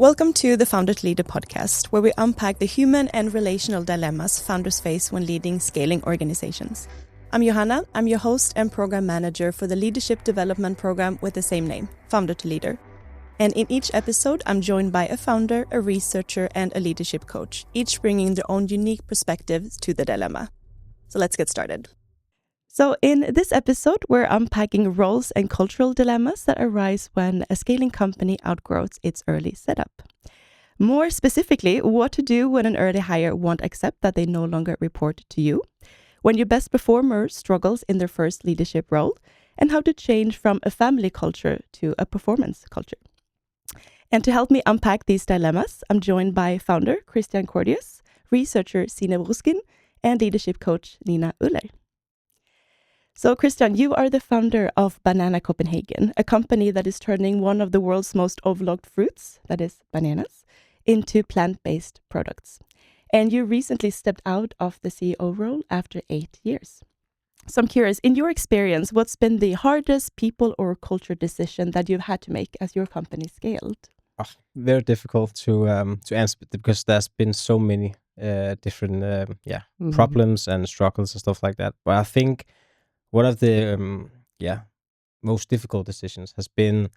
Welcome to the Founder to Leader podcast, where we unpack the human and relational dilemmas founders face when leading scaling organizations. I'm Yohanna, I'm your host and program manager for the leadership development program with the same name, Founder to Leader. And in each episode, I'm joined by a founder, a researcher, and a leadership coach, each bringing their own unique perspectives to the dilemma. So let's get started. So in this episode, we're unpacking roles and cultural dilemmas that arise when a scaling company outgrows its early setup. More specifically, what to do when an early hire won't accept that they no longer report to you, when your best performer struggles in their first leadership role, and how to change from a family culture to a performance culture. And to help me unpack these dilemmas, I'm joined by founder Christian Cordius, researcher Signe Bruskin, and leadership coach Nina Uller. So, Christian, you are the founder of Banana Copenhagen, a company that is turning one of the world's most overlooked fruits, that is bananas, into plant-based products. And you recently stepped out of the CEO role after 8 years. So I'm curious, in your experience, what's been the hardest people or culture decision that you've had to make as your company scaled? Very difficult to answer because there's been so many different problems and struggles and stuff like that. But I think one of the most difficult decisions has been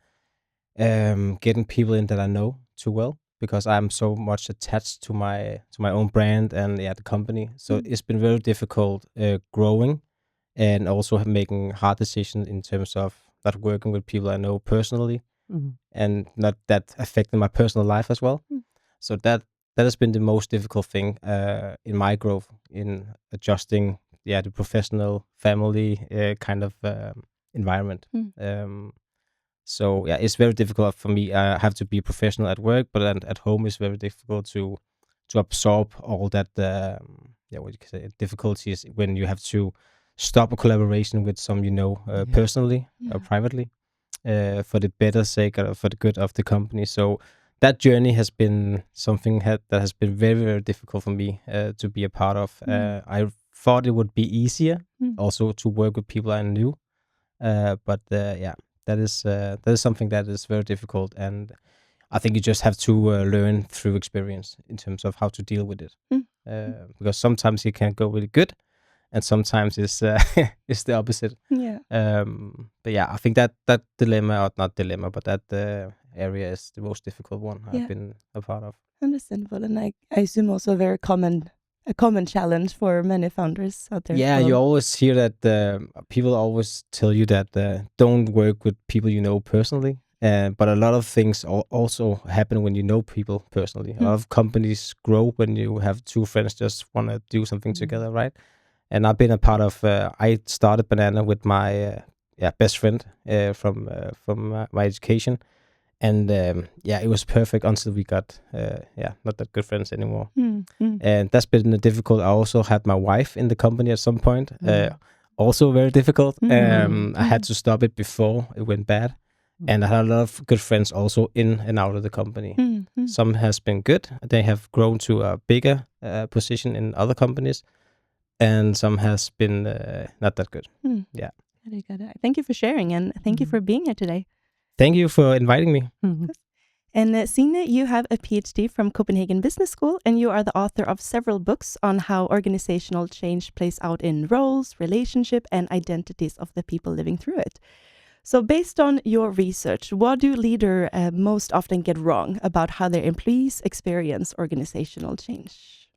getting people in that I know too well, because I'm so much attached to my own brand and the company. So it's been very difficult growing and also making hard decisions in terms of not working with people I know personally and not that affecting my personal life as well. So that has been the most difficult thing in my growth, in adjusting the professional family kind of environment. So it's very difficult for me. I have to be professional at work, but at home it's very difficult to absorb all that difficulties when you have to stop a collaboration with some personally or privately for the better sake or for the good of the company. So that journey has been something that has been very, very difficult for me to be a part of. I thought it would be easier also to work with people I knew, but that is something that is very difficult, and I think you just have to learn through experience in terms of how to deal with it, because sometimes it can go really good, and sometimes it's the opposite. But I think that dilemma, or not dilemma, but that area is the most difficult one I've been a part of. Understandable, and I assume also a common challenge for many founders out there. Yeah, you always hear that people always tell you that don't work with people you know personally. But a lot of things also happen when you know people personally. A lot of companies grow when you have two friends just want to do something together, right? And I've been a part of. I started Banana with my best friend from my education. And it was perfect until we got not that good friends anymore. And that's been difficult. I also had my wife in the company at some point. Also very difficult. I had to stop it before it went bad. And I had a lot of good friends also in and out of the company. Some has been good. They have grown to a bigger position in other companies. And some has been not that good. Yeah. Thank you for sharing, and thank you for being here today. Thank you for inviting me. And Signe, you have a PhD from Copenhagen Business School, and you are the author of several books on how organizational change plays out in roles, relationship, and identities of the people living through it. So based on your research, what do leaders most often get wrong about how their employees experience organizational change?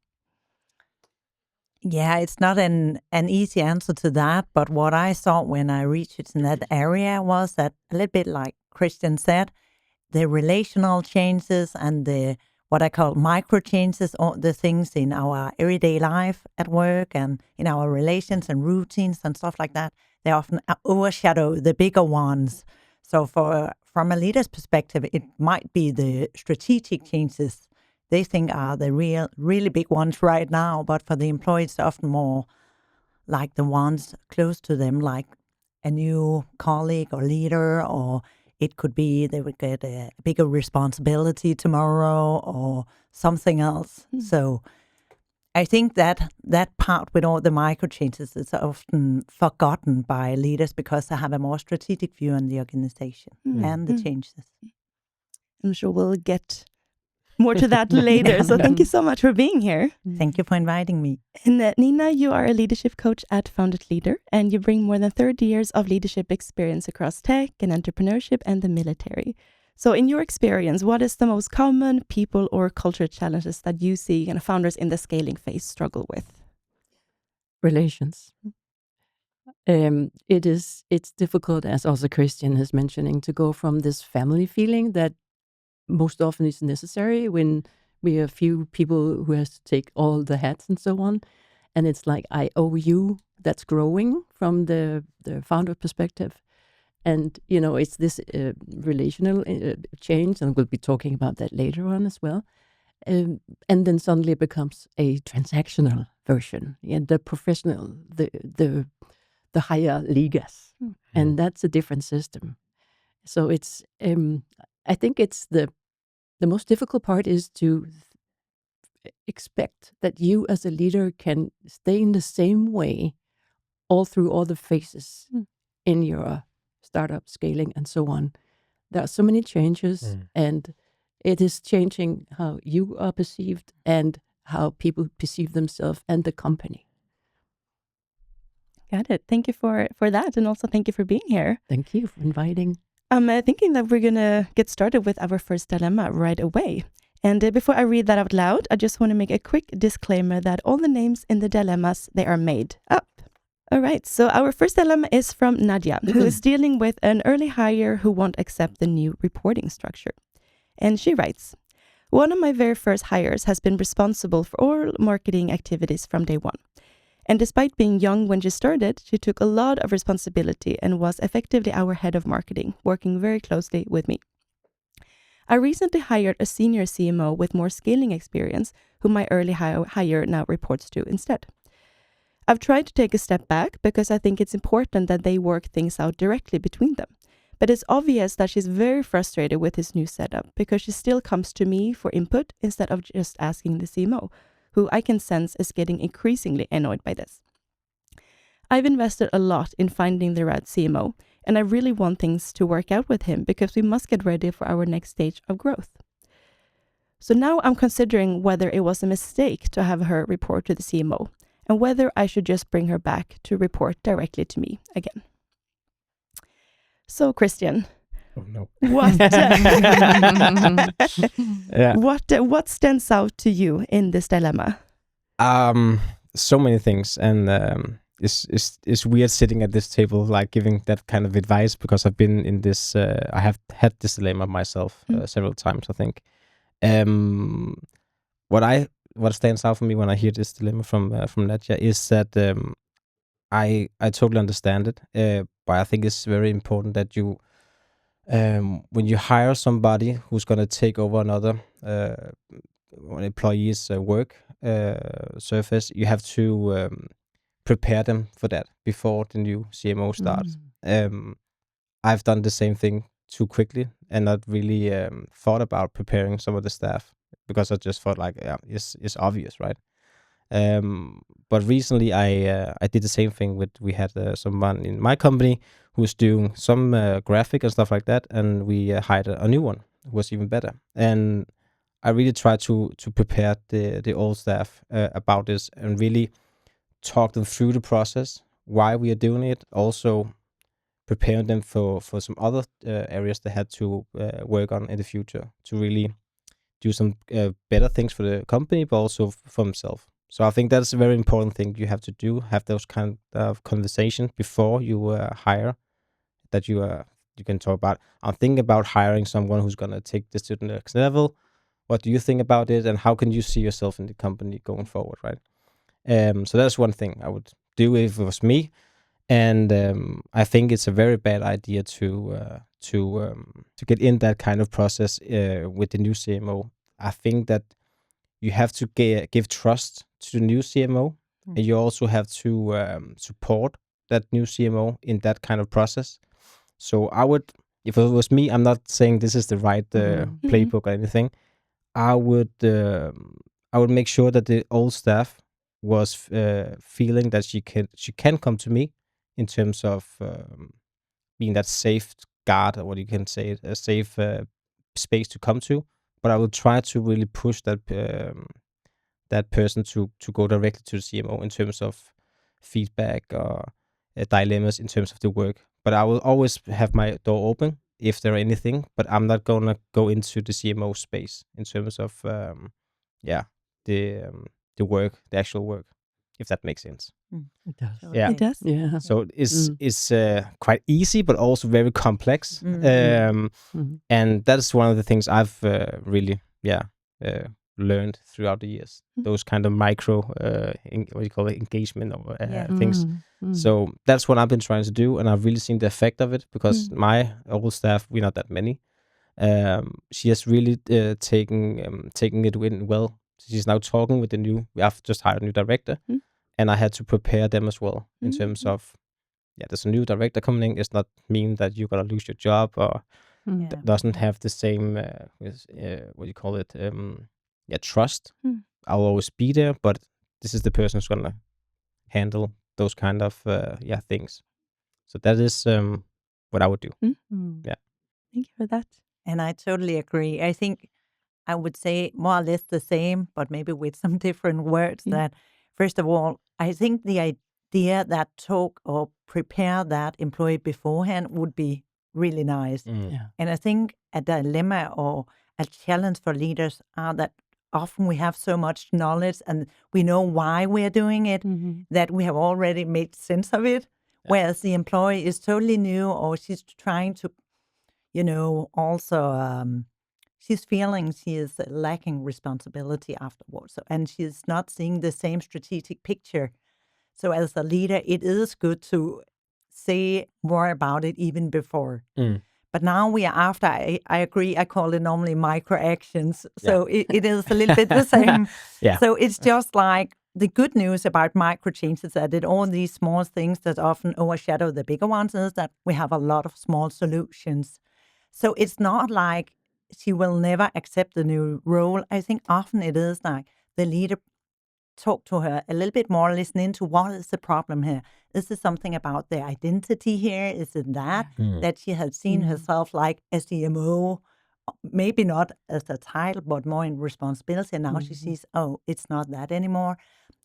Yeah, it's not an easy answer to that, but what I saw when I researched in that area was that, a little bit like Christian said, the relational changes and the what I call micro changes, or the things in our everyday life at work and in our relations and routines and stuff like that, they often overshadow the bigger ones. So from a leader's perspective, it might be the strategic changes they think are the really big ones right now, but for the employees, it's often more like the ones close to them, like a new colleague or leader, or it could be they would get a bigger responsibility tomorrow or something else. So I think that part with all the micro changes is often forgotten by leaders because they have a more strategic view on the organization and the changes. I'm sure we'll get more to that later. So thank you so much for being here. Thank you for inviting me. And Nina, you are a leadership coach at Founded Leader, and you bring more than 30 years of leadership experience across tech and entrepreneurship and the military. So in your experience, what is the most common people or culture challenges that you see founders in the scaling phase struggle with? Relations. It's difficult, as also Christian is mentioning, to go from this family feeling that most often is necessary when we are a few people who has to take all the hats and so on. And it's like, I owe you, that's growing from the founder perspective. And, it's this relational change, and we'll be talking about that later on as well. And then suddenly it becomes a transactional version, and the professional, the higher ligas, and that's a different system. So it's, I think it's the most difficult part is to expect that you as a leader can stay in the same way all through all the phases in your startup scaling and so on. There are so many changes, and it is changing how you are perceived and how people perceive themselves and the company. Got it. Thank you for that, and also thank you for being here. Thank you for inviting. I'm thinking that we're going to get started with our first dilemma right away. And before I read that out loud, I just want to make a quick disclaimer that all the names in the dilemmas, they are made up. All right, so our first dilemma is from Nadia, who is dealing with an early hire who won't accept the new reporting structure. And she writes, one of my very first hires has been responsible for all marketing activities from day one. And despite being young when she started, she took a lot of responsibility and was effectively our head of marketing, working very closely with me. I recently hired a senior CMO with more scaling experience, whom my early hire now reports to instead. I've tried to take a step back because I think it's important that they work things out directly between them. But it's obvious that she's very frustrated with this new setup because she still comes to me for input instead of just asking the CMO, who I can sense is getting increasingly annoyed by this. I've invested a lot in finding the right CMO, and I really want things to work out with him because we must get ready for our next stage of growth. So now I'm considering whether it was a mistake to have her report to the CMO, and whether I should just bring her back to report directly to me again. So, Christian, oh no, what stands out to you in this dilemma? So many things, and it's weird sitting at this table, like giving that kind of advice, because I've been in this. I have had this dilemma myself several times, I think. What stands out for me when I hear this dilemma from Nadia is that I totally understand it, but I think it's very important that you, when you hire somebody who's going to take over another employee's work surface, you have to prepare them for that before the new CMO starts. I've done the same thing too quickly and not really thought about preparing some of the staff, because I just thought like, yeah, it's obvious, right? But recently I did the same thing we had someone in my company who was doing some graphic and stuff like that, and we hired a new one who was even better. And I really tried to prepare the old staff about this and really talk them through the process, why we are doing it, also preparing them for some other areas they had to work on in the future to really do some better things for the company, but also for themselves. So I think that's a very important thing you have to do, have those kind of conversations before you hire, that you can talk about. I'm thinking about hiring someone who's going to take this to the next level. What do you think about it, and how can you see yourself in the company going forward, right? So that's one thing I would do if it was me. And I think it's a very bad idea to get in that kind of process with the new CMO. I think that you have to give trust to the new CMO, and you also have to support that new CMO in that kind of process. So I would, if it was me, I'm not saying this is the right playbook or anything. I would make sure that the old staff was feeling that she can come to me in terms of being that safe guard, or what you can say, a safe space to come to, but I will try to really push that person to go directly to the CMO in terms of feedback or dilemmas in terms of the work. But I will always have my door open if there are anything, but I'm not gonna go into the CMO space in terms of the work, the actual work, if that makes sense. It does. Yeah. It does. Yeah. So it's quite easy, but also very complex. And that's one of the things I've really learned throughout the years. Those kind of micro what do you call it, engagement or things. So that's what I've been trying to do, and I've really seen the effect of it because my old staff, we're not that many. She has really taken it in well. She's now talking with I've just hired a new director, and I had to prepare them as well in terms of, there's a new director coming in. It's not mean that you're gonna lose your job or doesn't have the same what do you call it, trust. I'll always be there, but this is the person who's gonna handle those kind of things. So that is what I would do. Yeah. Thank you for that. And I totally agree. I think I would say more or less the same, but maybe with some different words. That first of all, I think the idea that talk or prepare that employee beforehand would be really nice. And I think a dilemma or a challenge for leaders are that often we have so much knowledge and we know why we're doing it, that we have already made sense of it, whereas the employee is totally new, or she's trying to, also she's feeling she is lacking responsibility afterwards, and she's not seeing the same strategic picture. So as a leader, it is good to say more about it even before. But now we are after, I agree, I call it normally micro actions. So it is a little bit the same. So it's just like the good news about micro changes that all these small things that often overshadow the bigger ones is that we have a lot of small solutions. So it's not like she will never accept the new role. I think often it is like the leader talk to her a little bit more, listen into what is the problem here. Is there something about their identity here? Is it that she has seen herself like a CMO, maybe not as a title, but more in responsibility. And now she sees, oh, it's not that anymore.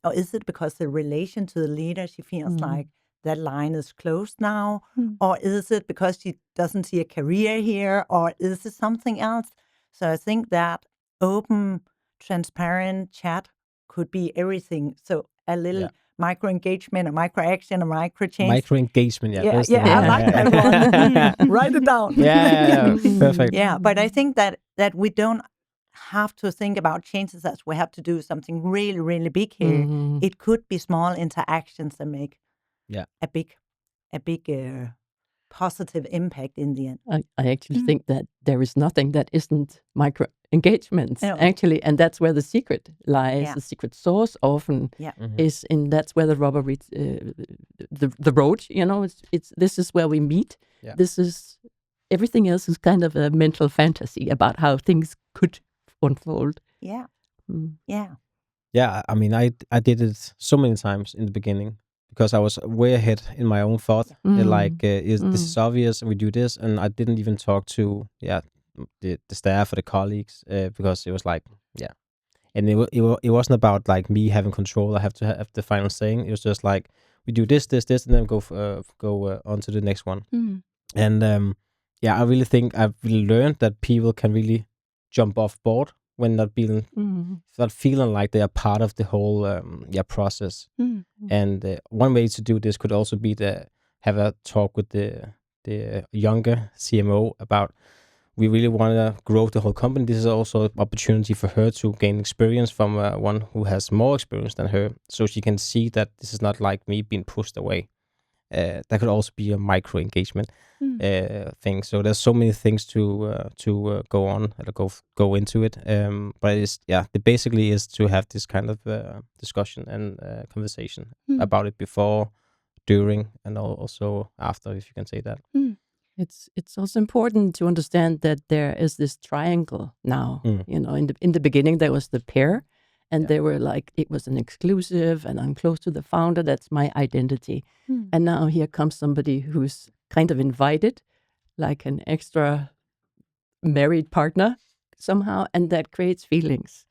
Or is it because the relation to the leader, she feels like that line is closed now? Or is it because she doesn't see a career here? Or is it something else? So I think that open, transparent chat could be everything. So a little micro engagement, a micro action, a micro change. Micro engagement, I like that one. Write it down. Perfect. Yeah, but I think that we don't have to think about changes as we have to do something really, really big here. It could be small interactions that make a big positive impact in the end. I actually think that there is nothing that isn't micro engagements, actually, and that's where the secret lies. The secret sauce often is in, that's where the rubber meets the road. It's this is where we meet. This is, everything else is kind of a mental fantasy about how things could unfold. I mean, I did it so many times in the beginning because I was way ahead in my own thought. This is obvious, and we do this, and I didn't even talk to the staff or the colleagues because it was like and it wasn't about like me having control. I have to have the final saying. It was just like we do this, and then go on to the next one. And I really think I've really learned that people can really jump off board when not feeling like they are part of the whole process. And one way to do this could also be to have a talk with the younger CMO about, we really want to grow the whole company. This is also an opportunity for her to gain experience from one who has more experience than her, so she can see that this is not like me being pushed away. That could also be a micro engagement thing. So there's so many things to go on or go into it. But it's it basically is to have this kind of discussion and conversation about it before, during, and also after, if you can say that. It's also important to understand that there is this triangle now. In the beginning there was the pair, and they were like, it was an exclusive, and I'm close to the founder. That's my identity. And now here comes somebody who's kind of invited, like an extra married partner, somehow, and that creates feelings.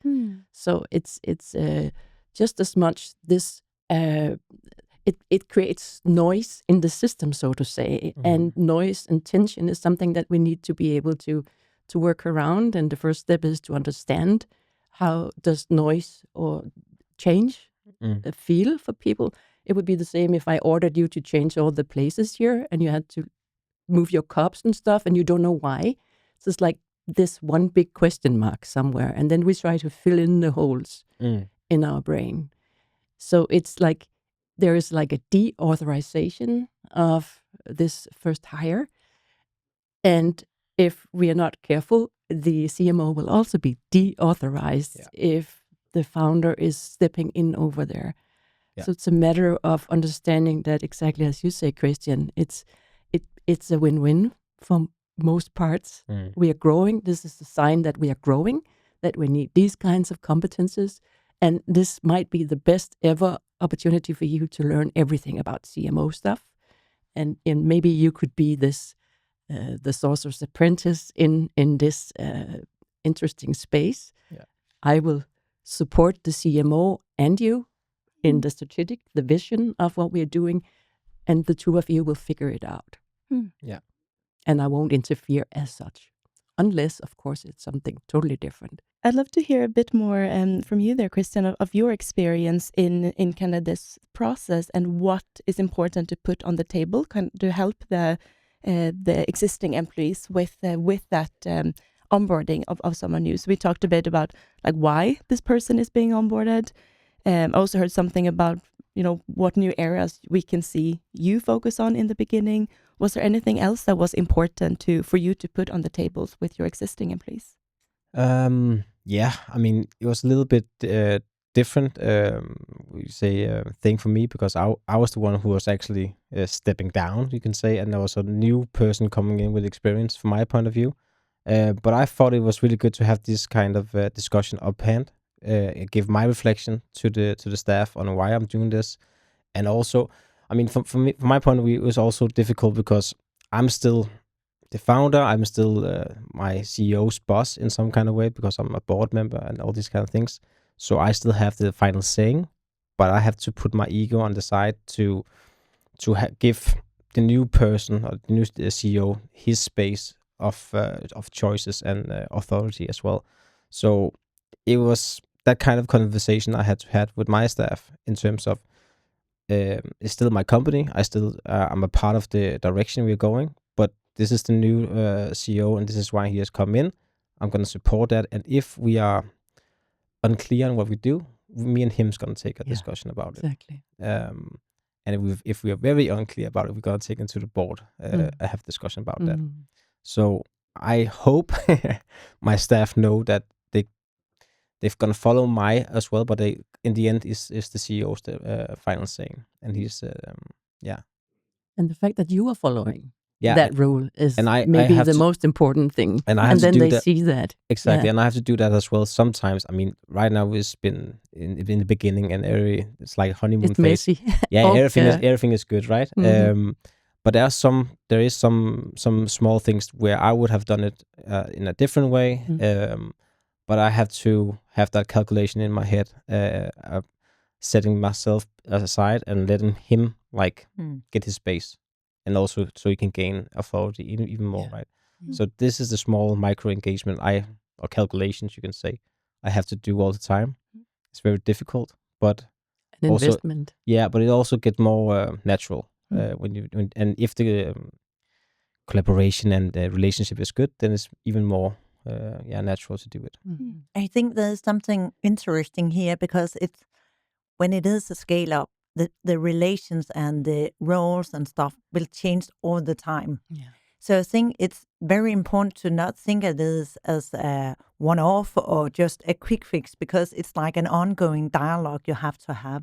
So it's just as much this. It creates noise in the system, so to say, and noise and tension is something that we need to be able to work around. And the first step is to understand how does noise or change feel for people. It would be the same if I ordered you to change all the places here and you had to move your cups and stuff and you don't know why. So it's like this one big question mark somewhere, and then we try to fill in the holes in our brain. So it's like there is like a deauthorization of this first hire. And if we are not careful, the CMO will also be deauthorized if the founder is stepping in over there. Yeah. So it's a matter of understanding that, exactly as you say, Christian, it's a win-win for most parts. We are growing. This is a sign that we are growing, that we need these kinds of competences. And this might be the best ever opportunity for you to learn everything about CMO stuff. And maybe you could be this, the sorcerer's apprentice in this interesting space. Yeah. I will support the CMO and you in the strategic, the vision of what we're doing, and the two of you will figure it out. Yeah. And I won't interfere as such, unless, of course, it's something totally different. I'd love to hear a bit more from you there, Christian, of your experience in kind of this process and what is important to put on the table to help the existing employees with that onboarding of someone new. So we talked a bit about like why this person is being onboarded. I also heard something about, what new areas we can see you focus on in the beginning. Was there anything else that was important for you to put on the tables with your existing employees? Yeah, I mean, it was a little bit different, thing for me, because I was the one who was actually stepping down, you can say, and there was a new person coming in with experience from my point of view. But I thought it was really good to have this kind of discussion uphand, give my reflection to the staff on why I'm doing this, and also, I mean, from my point of view, it was also difficult because I'm still the founder. I'm still my CEO's boss in some kind of way because I'm a board member and all these kind of things. So I still have the final saying, but I have to put my ego on the side to give the new person or the new CEO his space of choices and authority as well. So it was that kind of conversation I had to have with my staff in terms of it's still my company. I'm a part of the direction we're going, but this is the new CEO, and this is why he has come in. I'm going to support that, and if we are unclear on what we do, me and him's going to take a discussion about it. Exactly. And if we are very unclear about it, we're going to take it to the board. I have discussion about that. So I hope my staff know that they're going to follow my as well, but they, in the end, is the CEO's final saying, and he's And the fact that you are following that rule is I maybe the most important thing, and then they see that exactly, and I have to do that as well sometimes. I mean, right now it's been in the beginning and it's like honeymoon it's phase. Messy. Yeah, everything is good, right? But there is some small things where I would have done it in a different way. But I have to have that calculation in my head, setting myself aside and letting him get his space, and also so he can gain authority even more, right? So this is the small micro engagement or calculations, you can say, I have to do all the time. It's very difficult, but an investment. Yeah, but it also gets more natural and if the collaboration and the relationship is good, then it's even more natural to do it. I think there's something interesting here because when it is a scale up, the relations and the roles and stuff will change all the time. Yeah. So I think it's very important to not think of this as a one-off or just a quick fix, because it's like an ongoing dialogue you have to have.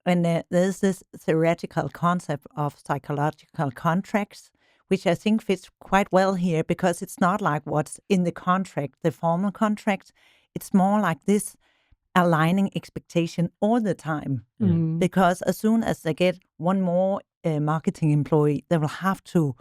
And there's this theoretical concept of psychological contracts, which I think fits quite well here, because it's not like what's in the contract, the formal contract. It's more like this aligning expectation all the time. Because as soon as they get one more marketing employee, they will have to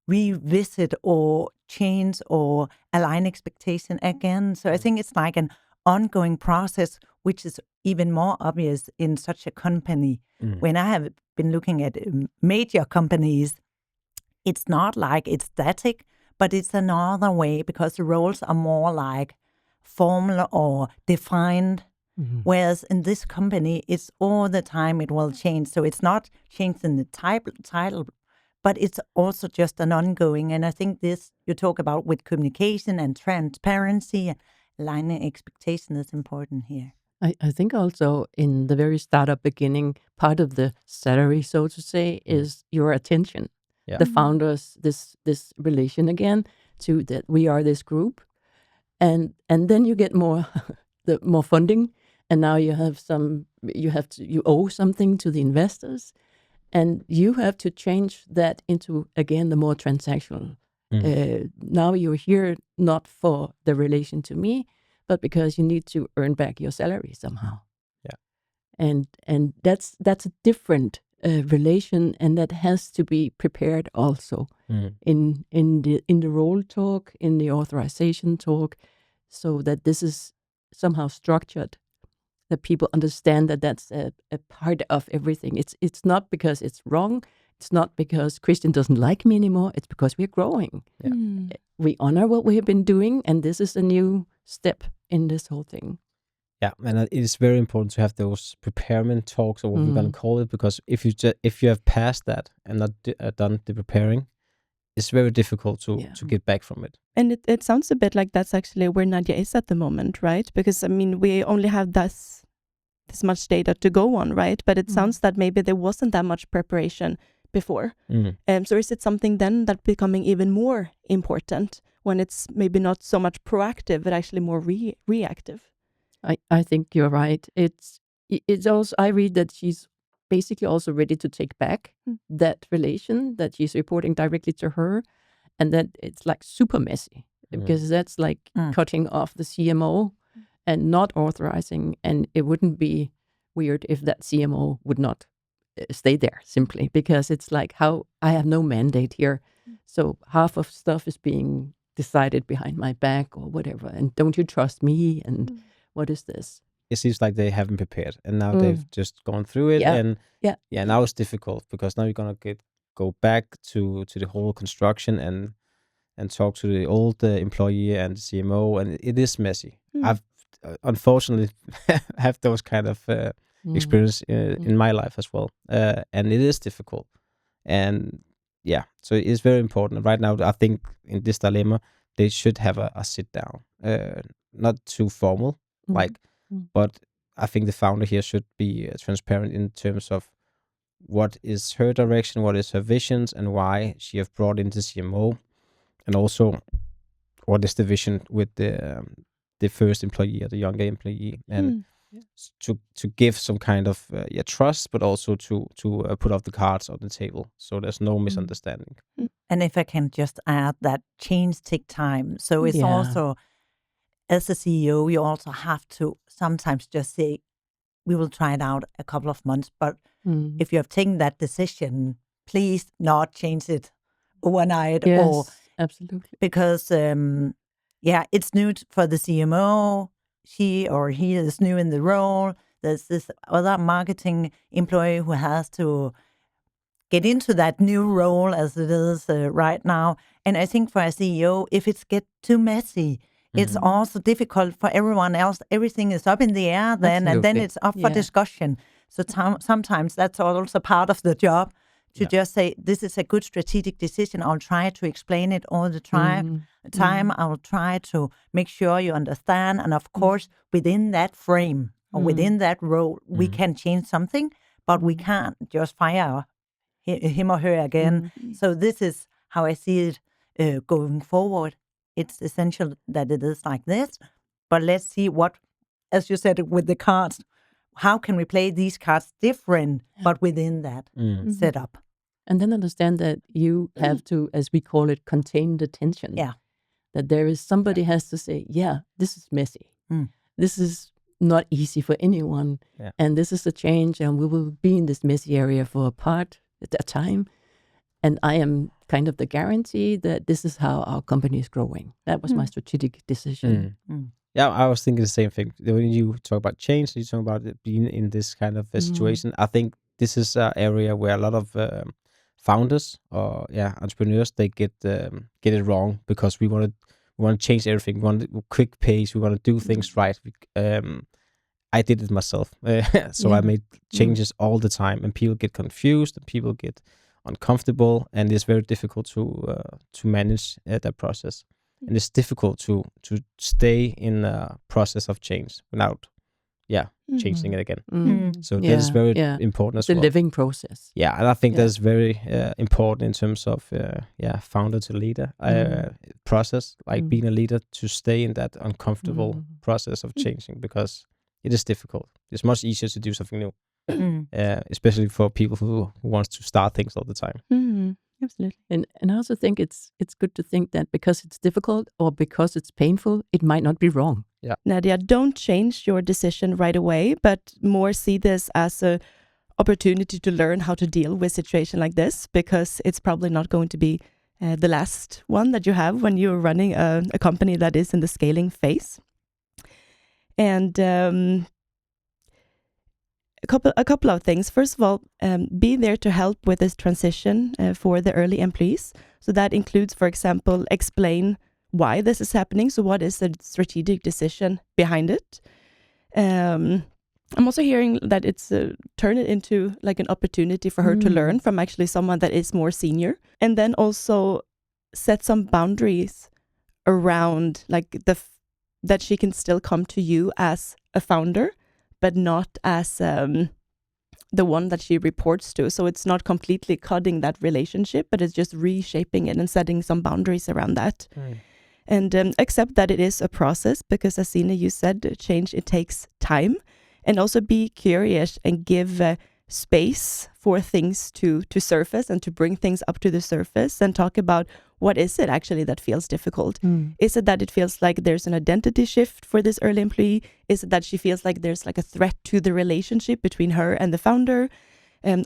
revisit or change or align expectation again. So I think it's like an ongoing process, which is even more obvious in such a company. When I have been looking at major companies, it's not like it's static, but it's another way because the roles are more like formal or defined. Whereas in this company, it's all the time it will change. So it's not changed in the title, but it's also just an ongoing. And I think this you talk about with communication and transparency, aligning expectation is important here. I think also in the very startup beginning, part of the salary, so to say, is your attention. Yeah. The founders, this relation again to that we are this group, and then you get more more funding, and now you owe something to the investors, and you have to change that into again the more transactional. Now you're here not for the relation to me, but because you need to earn back your salary somehow. Yeah. And that's a different relation, and that has to be prepared also in the role talk, in the authorization talk, so that this is somehow structured, that people understand that that's a part of everything. It's not because it's wrong. It's not because Christian doesn't like me anymore. It's because we're growing. Yeah. We honor what we have been doing, and this is a new step in this whole thing. Yeah, and it is very important to have those preparement talks, or what we're going to call it, because if you have passed that and not done the preparing, it's very difficult to get back from it. And it sounds a bit like that's actually where Nadia is at the moment, right? Because, I mean, we only have this much data to go on, right? But it sounds that maybe there wasn't that much preparation before. So is it something then that becoming even more important when it's maybe not so much proactive, but actually more reactive? I think you're right. It's also, I read that she's basically also ready to take back that relation, that she's reporting directly to her, and that it's like super messy because that's like cutting off the CMO and not authorizing. And it wouldn't be weird if that CMO would not stay there simply because it's like how I have no mandate here. So half of stuff is being decided behind my back or whatever. And don't you trust me? And what is this? It seems like they haven't prepared, and now they've just gone through it, and now it's difficult because now you're gonna go back to the whole construction and talk to the old employee and the CMO, and it is messy. I've unfortunately have those kind of experience in my life as well, and it is difficult, and so it is very important right now. I think in this dilemma they should have a sit down, not too formal, but I think the founder here should be transparent in terms of what is her direction, what is her visions, and why she have brought in the CMO, and also what is the vision with the first employee or the younger employee, and to give some kind of trust, but also to put off the cards on the table so there's no misunderstanding. And if I can just add that change take time, so it's also, as a CEO, you also have to sometimes just say, we will try it out a couple of months, but if you have taken that decision, please not change it overnight. Yes, or absolutely. Because, it's new for the CMO. She or he is new in the role. There's this other marketing employee who has to get into that new role as it is right now. And I think for a CEO, if it's get too messy, it's also difficult for everyone else. Everything is up in the air then, and then it's up for discussion. So sometimes that's also part of the job to just say, this is a good strategic decision. I'll try to explain it all the time. I will try to make sure you understand. And of course, within that frame or within that role, we can change something, but we can't just fire him or her again. So this is how I see it going forward. It's essential that it is like this, but let's see what, as you said, with the cards, how can we play these cards different, but within that setup? And then understand that you have to, as we call it, contain the tension. Yeah. That there is somebody has to say, this is messy. This is not easy for anyone. Yeah. And this is a change, and we will be in this messy area for a part at that time. And I am kind of the guarantee that this is how our company is growing. That was my strategic decision. Yeah, I was thinking the same thing. When you talk about change, you talk about it being in this kind of a situation. I think this is an area where a lot of founders or entrepreneurs, they get it wrong, because we want to change everything. We want a quick pace. We want to do things right. I did it myself, so I made changes all the time, and people get confused, and people get uncomfortable, and it's very difficult to manage that process. And it's difficult to stay in a process of change without, changing it again. So that is very important as well. The living process. Yeah, and I think that's very important in terms of founder to leader process, like being a leader, to stay in that uncomfortable process of changing, because it is difficult. It's much easier to do something new, especially for people who wants to start things all the time. Absolutely. And I also think it's good to think that because it's difficult or because it's painful, it might not be wrong. Yeah. Nadia, don't change your decision right away, but more see this as a opportunity to learn how to deal with situation like this, because it's probably not going to be the last one that you have when you're running a company that is in the scaling phase. And a couple of things. First of all, be there to help with this transition for the early employees. So that includes, for example, explain why this is happening. So what is the strategic decision behind it? I'm also hearing that it's turn it into like an opportunity for her to learn from actually someone that is more senior, and then also set some boundaries around like that she can still come to you as a founder, but not as the one that she reports to. So it's not completely cutting that relationship, but it's just reshaping it and setting some boundaries around that. And accept that it is a process, because as Signe, you said, change, it takes time. And also be curious and give space for things to surface and to bring things up to the surface, and talk about what is it actually that feels difficult. Is it that it feels like there's an identity shift for this early employee? Is it that she feels like there's like a threat to the relationship between her and the founder?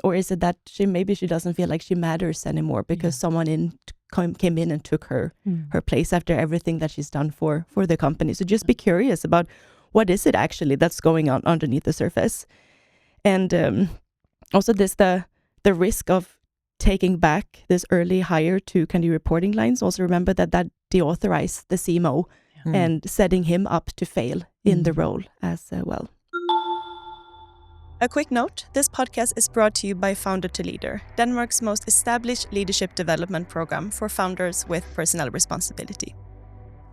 Or is it that maybe she doesn't feel like she matters anymore because someone came in and took her place after everything that she's done for the company? So just be curious about what is it actually that's going on underneath the surface. And also the risk of taking back this early hire to kind of reporting lines. Also remember that deauthorized the CMO and setting him up to fail in the role as well. A quick note, this podcast is brought to you by Founder to Leader, Denmark's most established leadership development program for founders with personnel responsibility.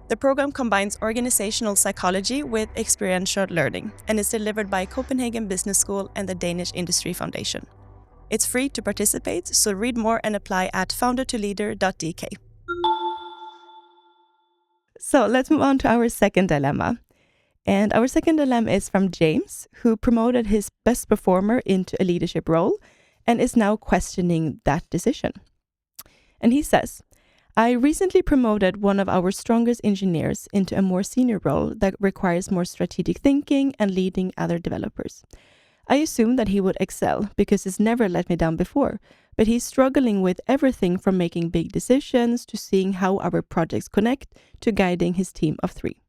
The program combines organizational psychology with experiential learning and is delivered by Copenhagen Business School and the Danish Industry Foundation. It's free to participate, so read more and apply at foundertoleader.dk. So let's move on to our second dilemma. And our second dilemma is from James, who promoted his best performer into a leadership role and is now questioning that decision. And he says, I recently promoted one of our strongest engineers into a more senior role that requires more strategic thinking and leading other developers. I assumed that he would excel because he's never let me down before, but he's struggling with everything from making big decisions to seeing how our projects connect to guiding his team of 3.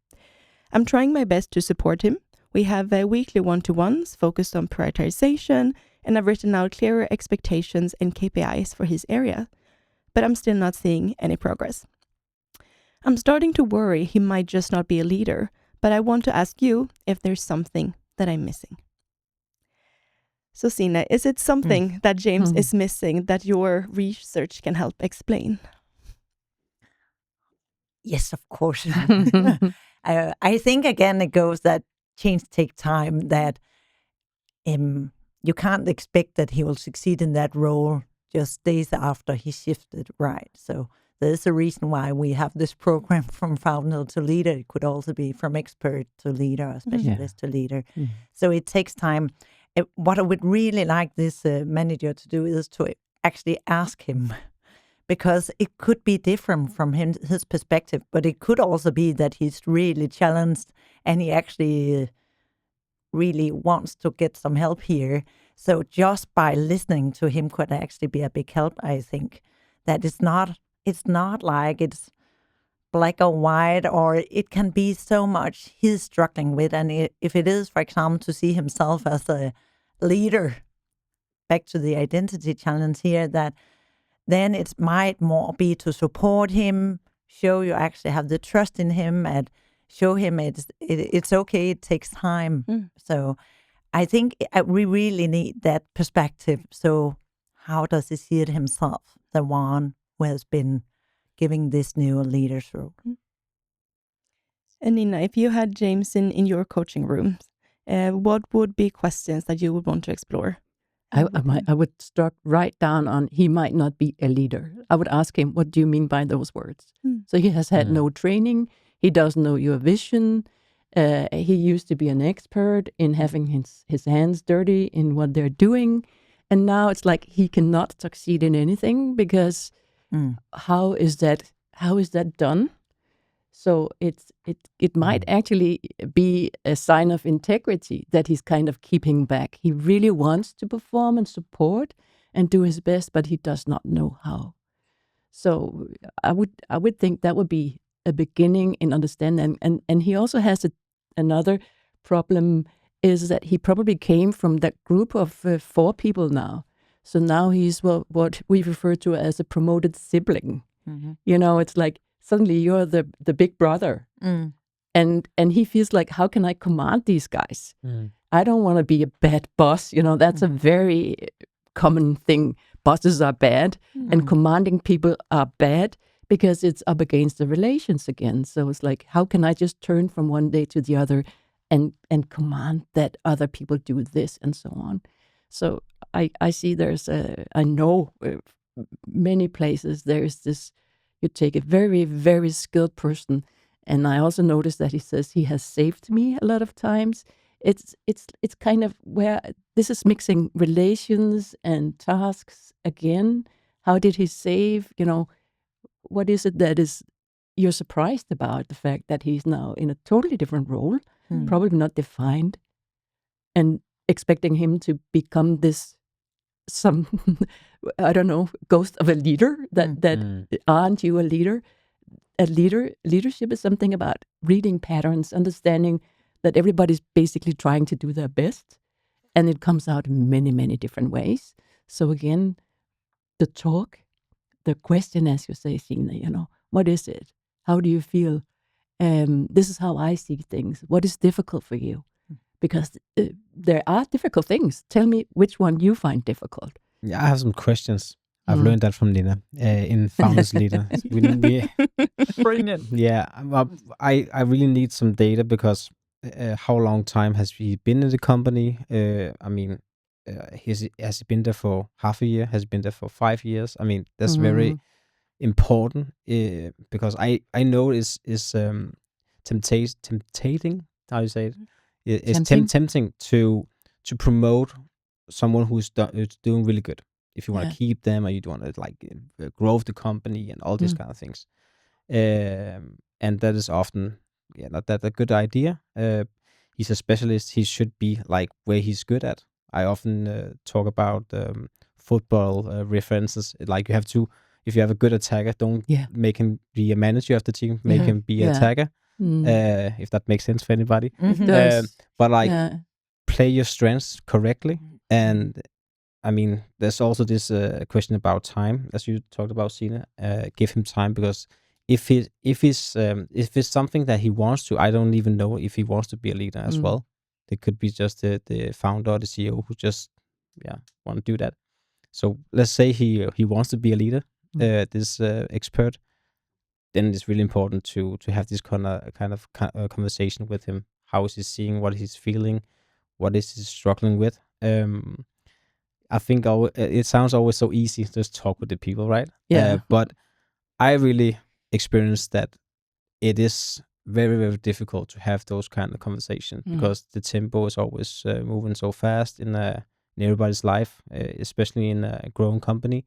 I'm trying my best to support him. We have weekly one-to-ones focused on prioritization, and I've written out clearer expectations and KPIs for his area, but I'm still not seeing any progress. I'm starting to worry he might just not be a leader, but I want to ask you if there's something that I'm missing. So Signe, is it something that James is missing that your research can help explain? Yes, of course. I think, again, it goes that change take time, that you can't expect that he will succeed in that role just days after he shifted, right? So there's a reason why we have this program from founder to leader. It could also be from expert to leader, or specialist to leader. So it takes time. What I would really like this manager to do is to actually ask him, because it could be different from his perspective, but it could also be that he's really challenged and he actually really wants to get some help here. So just by listening to him could actually be a big help, I think. that it's not like it's black or white, or it can be so much he's struggling with. And if it is, for example, to see himself as a leader, back to the identity challenge here, that then it might more be to support him, show you actually have the trust in him, and show him it's okay, it takes time. So I think we really need that perspective. So how does he see it himself, the one who has been giving this new leader's role? And Nina, if you had James in your coaching room, what would be questions that you would want to explore? I would start right down on, he might not be a leader. I would ask him, what do you mean by those words? So he has had no training. He doesn't know your vision. He used to be an expert in having his hands dirty in what they're doing. And now it's like he cannot succeed in anything because how is that done? So it might actually be a sign of integrity that he's kind of keeping back. He really wants to perform and support and do his best, but he does not know how. So I would think that would be a beginning in understanding. And he also has another problem, is that he probably came from that group of 4 people now. So now he's what we refer to as a promoted sibling. You know, it's like suddenly you're the big brother. And he feels like, how can I command these guys? I don't want to be a bad boss. You know, that's a very common thing. Bosses are bad and commanding people are bad because it's up against the relations again. So it's like, how can I just turn from one day to the other and command that other people do this and so on? So I see I know many places there's this, you take a very, very skilled person. And I also noticed that he says he has saved me a lot of times. It's kind of where this is mixing relations and tasks again. How did he save? You know, what is it that is you're surprised about? The fact that he's now in a totally different role, probably not defined, and expecting him to become this some I don't know, ghost of a leader. That aren't you a leader? Leadership is something about reading patterns, understanding that everybody's basically trying to do their best, and it comes out in many, many different ways. So again, the talk, the question, as you say, Signe, you know, what is it? How do you feel? This is how I see things. What is difficult for you? Because there are difficult things. Tell me which one you find difficult. Yeah, I have some questions. I've learned that from Nina in Founders Leader. Brilliant. Yeah, I really need some data because how long time has he been in the company? I mean, has he been there for half a year? Has he been there for 5 years? I mean, that's very important because I know it's temptating. How you say it? It's tempting to promote someone who's doing really good. If you want to keep them, or you want to like grow the company and all these kind of things, and that is often not that a good idea. He's a specialist. He should be like where he's good at. I often talk about football references. Like you have to, if you have a good attacker, don't make him be a manager of the team. Make him be an attacker. If that makes sense for anybody. But like play your strengths correctly. And I mean, there's also this question about time, as you talked about, Signe. Give him time, because if it's something that he wants to, I don't even know if he wants to be a leader as well. It could be just the founder or the CEO who just want to do that. So let's say he wants to be a leader, this expert. Then it's really important to have this kind of conversation with him. How is he seeing? What he's feeling? What is he struggling with? I think it sounds always so easy to just talk with the people, right? Yeah. But I really experienced that it is very, very difficult to have those kind of conversations because the tempo is always moving so fast in everybody's life, especially in a growing company.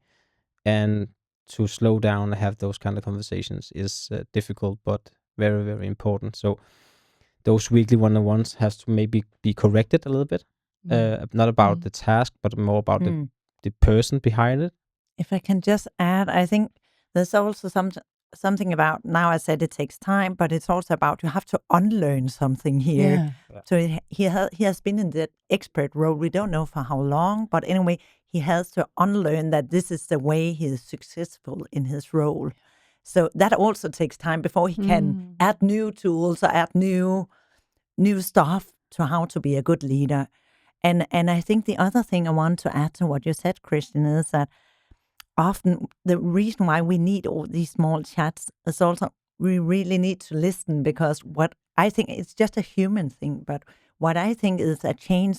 And to slow down and have those kind of conversations is difficult, but very, very important. So those weekly one-on-ones has to maybe be corrected a little bit. Not about the task, but more about the person behind it. If I can just add, I think there's also something about, now I said it takes time, but it's also about you have to unlearn something here. Yeah. So he has been in that expert role. We don't know for how long, but anyway, he has to unlearn that this is the way he is successful in his role. So that also takes time before he can add new tools or add new stuff to how to be a good leader. And I think the other thing I want to add to what you said, Christian, is that often the reason why we need all these small chats is also we really need to listen, because what I think, it's just a human thing, but what I think is a change,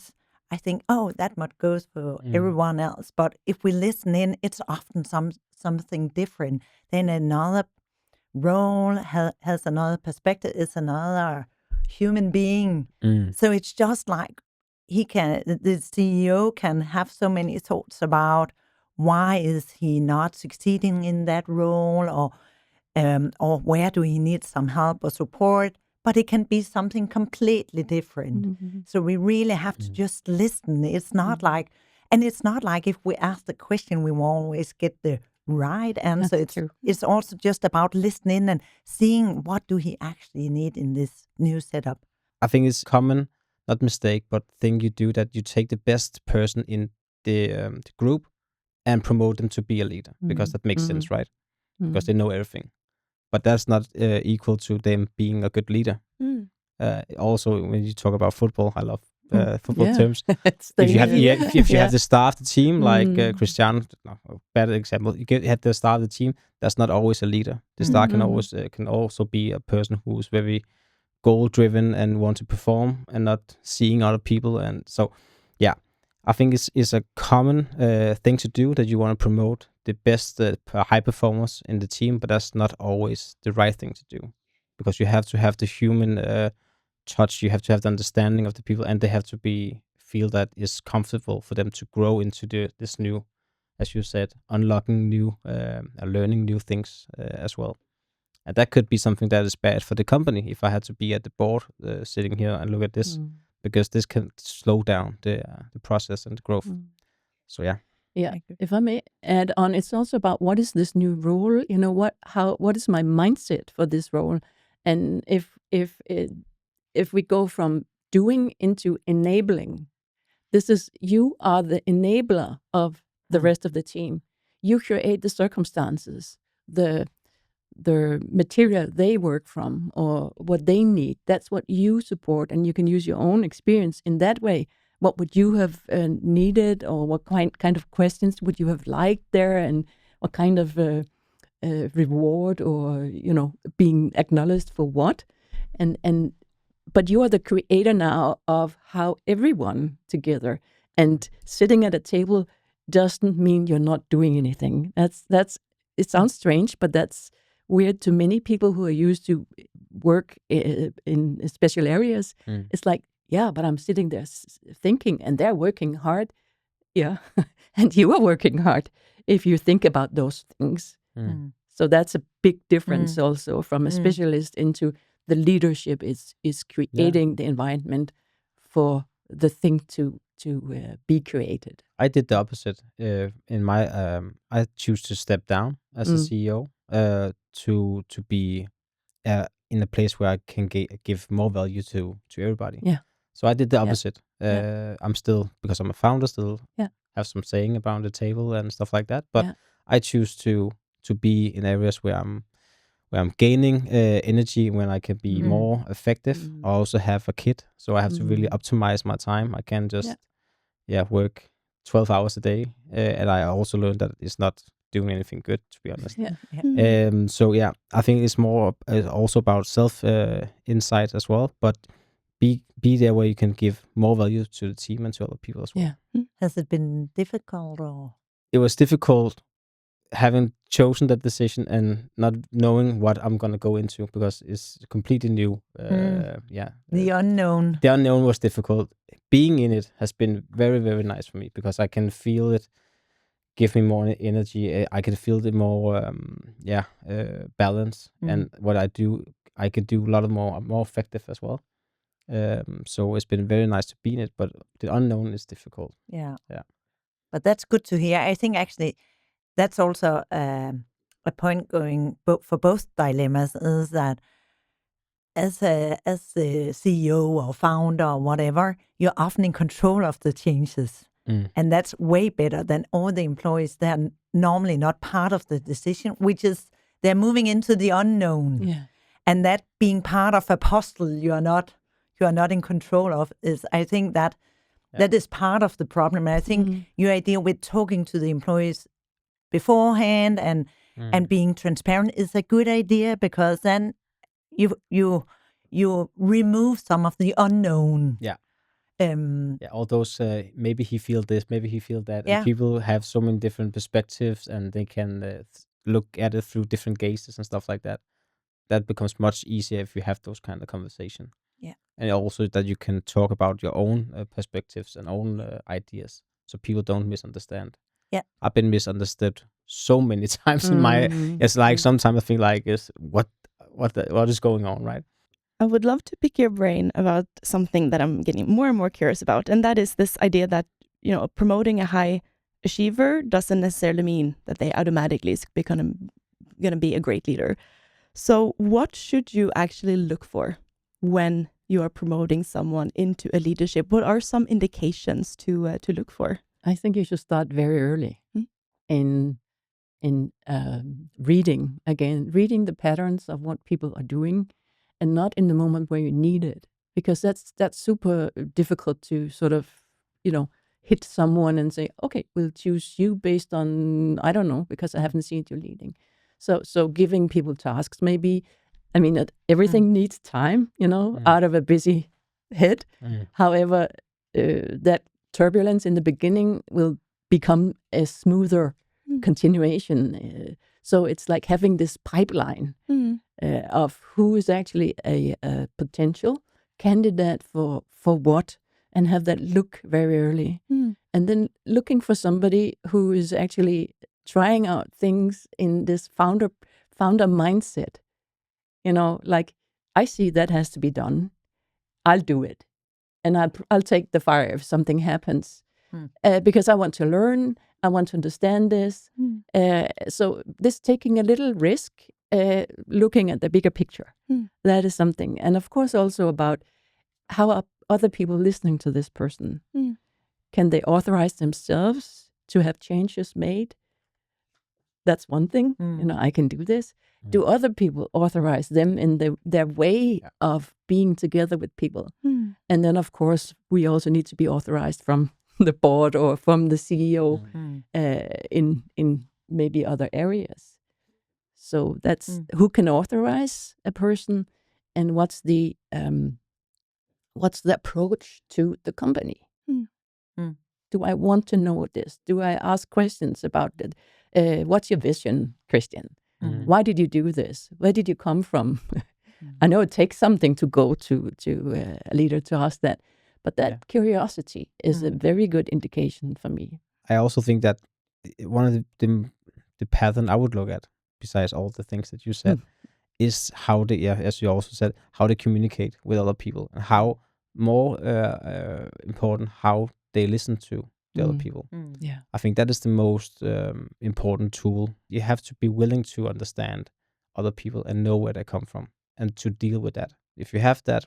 I think, oh, that much goes for everyone else. But if we listen in, it's often something different. Then another role has another perspective, is another human being. So it's just like the CEO can have so many thoughts about why is he not succeeding in that role, or where do he need some help or support, but it can be something completely different. So we really have to just listen. It's not like, and it's not like if we ask the question, we will always get the right answer. It's also just about listening and seeing what do he actually need in this new setup. I think it's common, not mistake, but thing you do, that you take the best person in the group and promote them to be a leader, because that makes sense, right? Because they know everything. But that's not equal to them being a good leader. Also, when you talk about football, I love football terms. If you have the star of the team, like Cristiano, a better example, you had the star of the team. That's not always a leader. The star can also be a person who's very goal driven and want to perform and not seeing other people. And so, yeah, I think it's a common thing to do, that you want to promote the best high performers in the team, but that's not always the right thing to do, because you have to have the human touch. You have to have the understanding of the people, and they have to feel that it's comfortable for them to grow into this new, as you said, unlocking new, learning new things as well. And that could be something that is bad for the company if I had to be at the board sitting here and look at this, because this can slow down the process and the growth. So yeah. Yeah, if I may add on, it's also about what is this new role? You know, what is my mindset for this role? And if we go from doing into enabling, you are the enabler of the rest of the team. You create the circumstances, the material they work from, or what they need. That's what you support, and you can use your own experience in that way. What would you have needed, or what kind of questions would you have liked there, and what kind of reward, or being acknowledged for what, but you are the creator now of how everyone together, and sitting at a table doesn't mean you're not doing anything. That's it sounds strange, but that's weird to many people who are used to work in special areas. It's like, yeah, but I'm sitting there thinking, and they're working hard. Yeah, and you are working hard if you think about those things. So that's a big difference also from a specialist into the leadership is creating the environment for the thing to be created. I did the opposite. In my, I choose to step down as a CEO to be in a place where I can give more value to everybody. Yeah. So I did the opposite. I'm still, because I'm a founder, still have some saying about the table and stuff like that. But I choose to be in areas where I'm gaining energy, when I can be more effective. I also have a kid, so I have to really optimize my time. I can just work 12 hours a day, and I also learned that it's not doing anything good, to be honest. So yeah, I think it's more also about self insight as well, but be there where you can give more value to the team and to other people as well. Has it been difficult, or? It was difficult having chosen that decision and not knowing what I'm gonna go into, because it's completely new. The unknown. The unknown was difficult. Being in it has been very, very nice for me, because I can feel it give me more energy. I can feel the more balance, and what I do, I can do a lot of more effective as well. So it's been very nice to be in it, but the unknown is difficult. But that's good to hear. I think actually that's also a point going for both dilemmas is that as the CEO or founder or whatever, you're often in control of the changes. And that's way better than all the employees that are normally not part of the decision, which is they're moving into the unknown. Yeah. And that being part of a puzzle you are not in control of is, I think that is part of the problem. And I think your idea with talking to the employees beforehand and being transparent is a good idea, because then you remove some of the unknown. Yeah. All those maybe he feel this, maybe he feel that, and people have so many different perspectives, and they can look at it through different gazes and stuff like that. That becomes much easier if you have those kind of conversation. Yeah, and also that you can talk about your own perspectives and own ideas, so people don't misunderstand. Yeah, I've been misunderstood so many times in my. It's like sometimes I think like, is what is going on, right? I would love to pick your brain about something that I'm getting more and more curious about, and that is this idea that, promoting a high achiever doesn't necessarily mean that they automatically is going to be a great leader. So what should you actually look for when you are promoting someone into a leadership? What are some indications to look for? I think you should start very early in reading the patterns of what people are doing, and not in the moment where you need it, because that's super difficult to sort of, hit someone and say, okay, we'll choose you based on, I don't know, because I haven't seen you leading. So giving people tasks, maybe, I mean, everything needs time, out of a busy head. However, that turbulence in the beginning will become a smoother continuation. So it's like having this pipeline of who is actually a potential candidate for what, and have that look very early. And then looking for somebody who is actually trying out things in this founder mindset. Like, I see that has to be done. I'll do it. And I'll take the fire if something happens. Because I want to learn. I want to understand this. So this taking a little risk, looking at the bigger picture. That is something. And of course also about how are other people listening to this person. Can they authorize themselves to have changes made? That's one thing. I can do this. Do other people authorize them in their way of being together with people? And then, of course, we also need to be authorized from the board or from the CEO in maybe other areas. So that's who can authorize a person, and what's the approach to the company? Do I want to know this? Do I ask questions about it? What's your vision, Christian? Why did you do this? Where did you come from? I know it takes something to go to a leader to ask that, but that curiosity is a very good indication for me. I also think that one of the pattern I would look at, besides all the things that you said, is how they, as you also said, how they communicate with other people, and how more important how they listen to the other people. Yeah, I think that is the most important tool. You have to be willing to understand other people and know where they come from, and to deal with that. If you have that,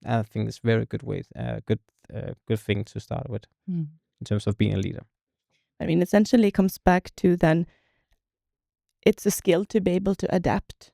I think it's very good way, good thing to start with in terms of being a leader. I mean, essentially it comes back to then it's a skill to be able to adapt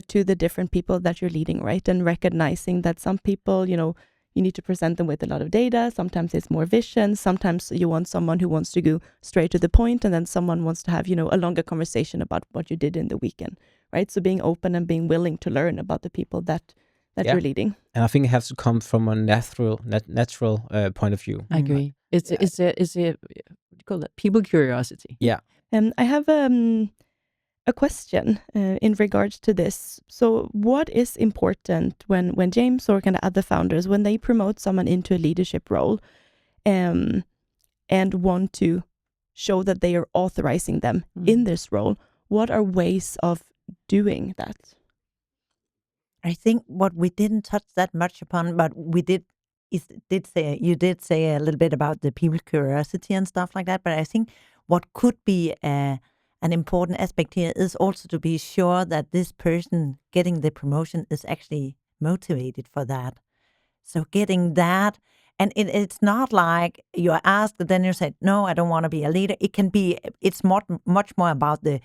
to the different people that you're leading, right? And recognizing that some people, you need to present them with a lot of data. Sometimes it's more vision. Sometimes you want someone who wants to go straight to the point, and then someone wants to have, a longer conversation about what you did in the weekend, right? So being open and being willing to learn about the people that you're leading. And I think it has to come from a natural point of view. I agree. It's a what do you call that? People curiosity. Yeah. I have a question in regards to this. So what is important when James or kind of other founders, when they promote someone into a leadership role and want to show that they are authorizing them in this role, what are ways of doing that? I think what we didn't touch that much upon, but you did say a little bit about the people curiosity and stuff like that. But I think what could be a an important aspect here is also to be sure that this person getting the promotion is actually motivated for that. So getting that, and it's not like you're asked, then you say, no, I don't want to be a leader. It's much more about the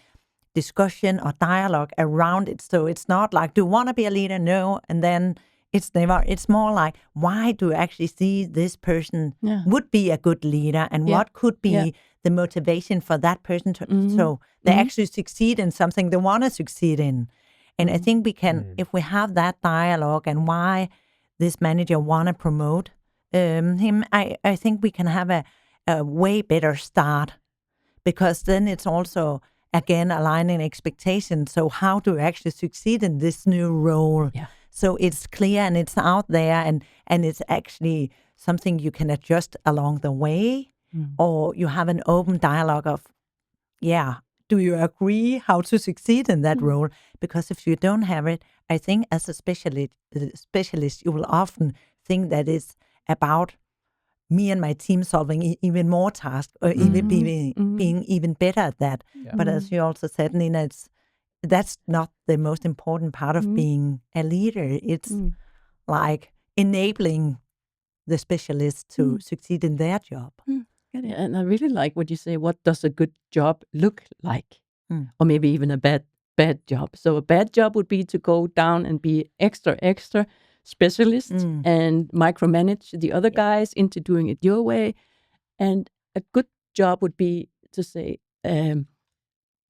discussion or dialogue around it. So it's not like, do you want to be a leader? No. And then it's more like, why do you actually see this person would be a good leader, and what could be the motivation for that person so they actually succeed in something they want to succeed in. And I think we can, if we have that dialogue and why this manager want to promote him, I think we can have a way better start, because then it's also, again, aligning expectations. So how do you actually succeed in this new role? Yeah. So it's clear and it's out there, and it's actually something you can adjust along the way, or you have an open dialogue of, do you agree how to succeed in that role? Because if you don't have it, I think as a specialist, you will often think that it's about me and my team solving even more tasks, or even being even better at that. Yeah. But as you also said, Nina, that's not the most important part of being a leader. It's like enabling the specialists to succeed in their job. Yeah, and I really like what you say. What does a good job look like? Or maybe even a bad job. So a bad job would be to go down and be extra specialist and micromanage the other guys into doing it your way. And a good job would be to say,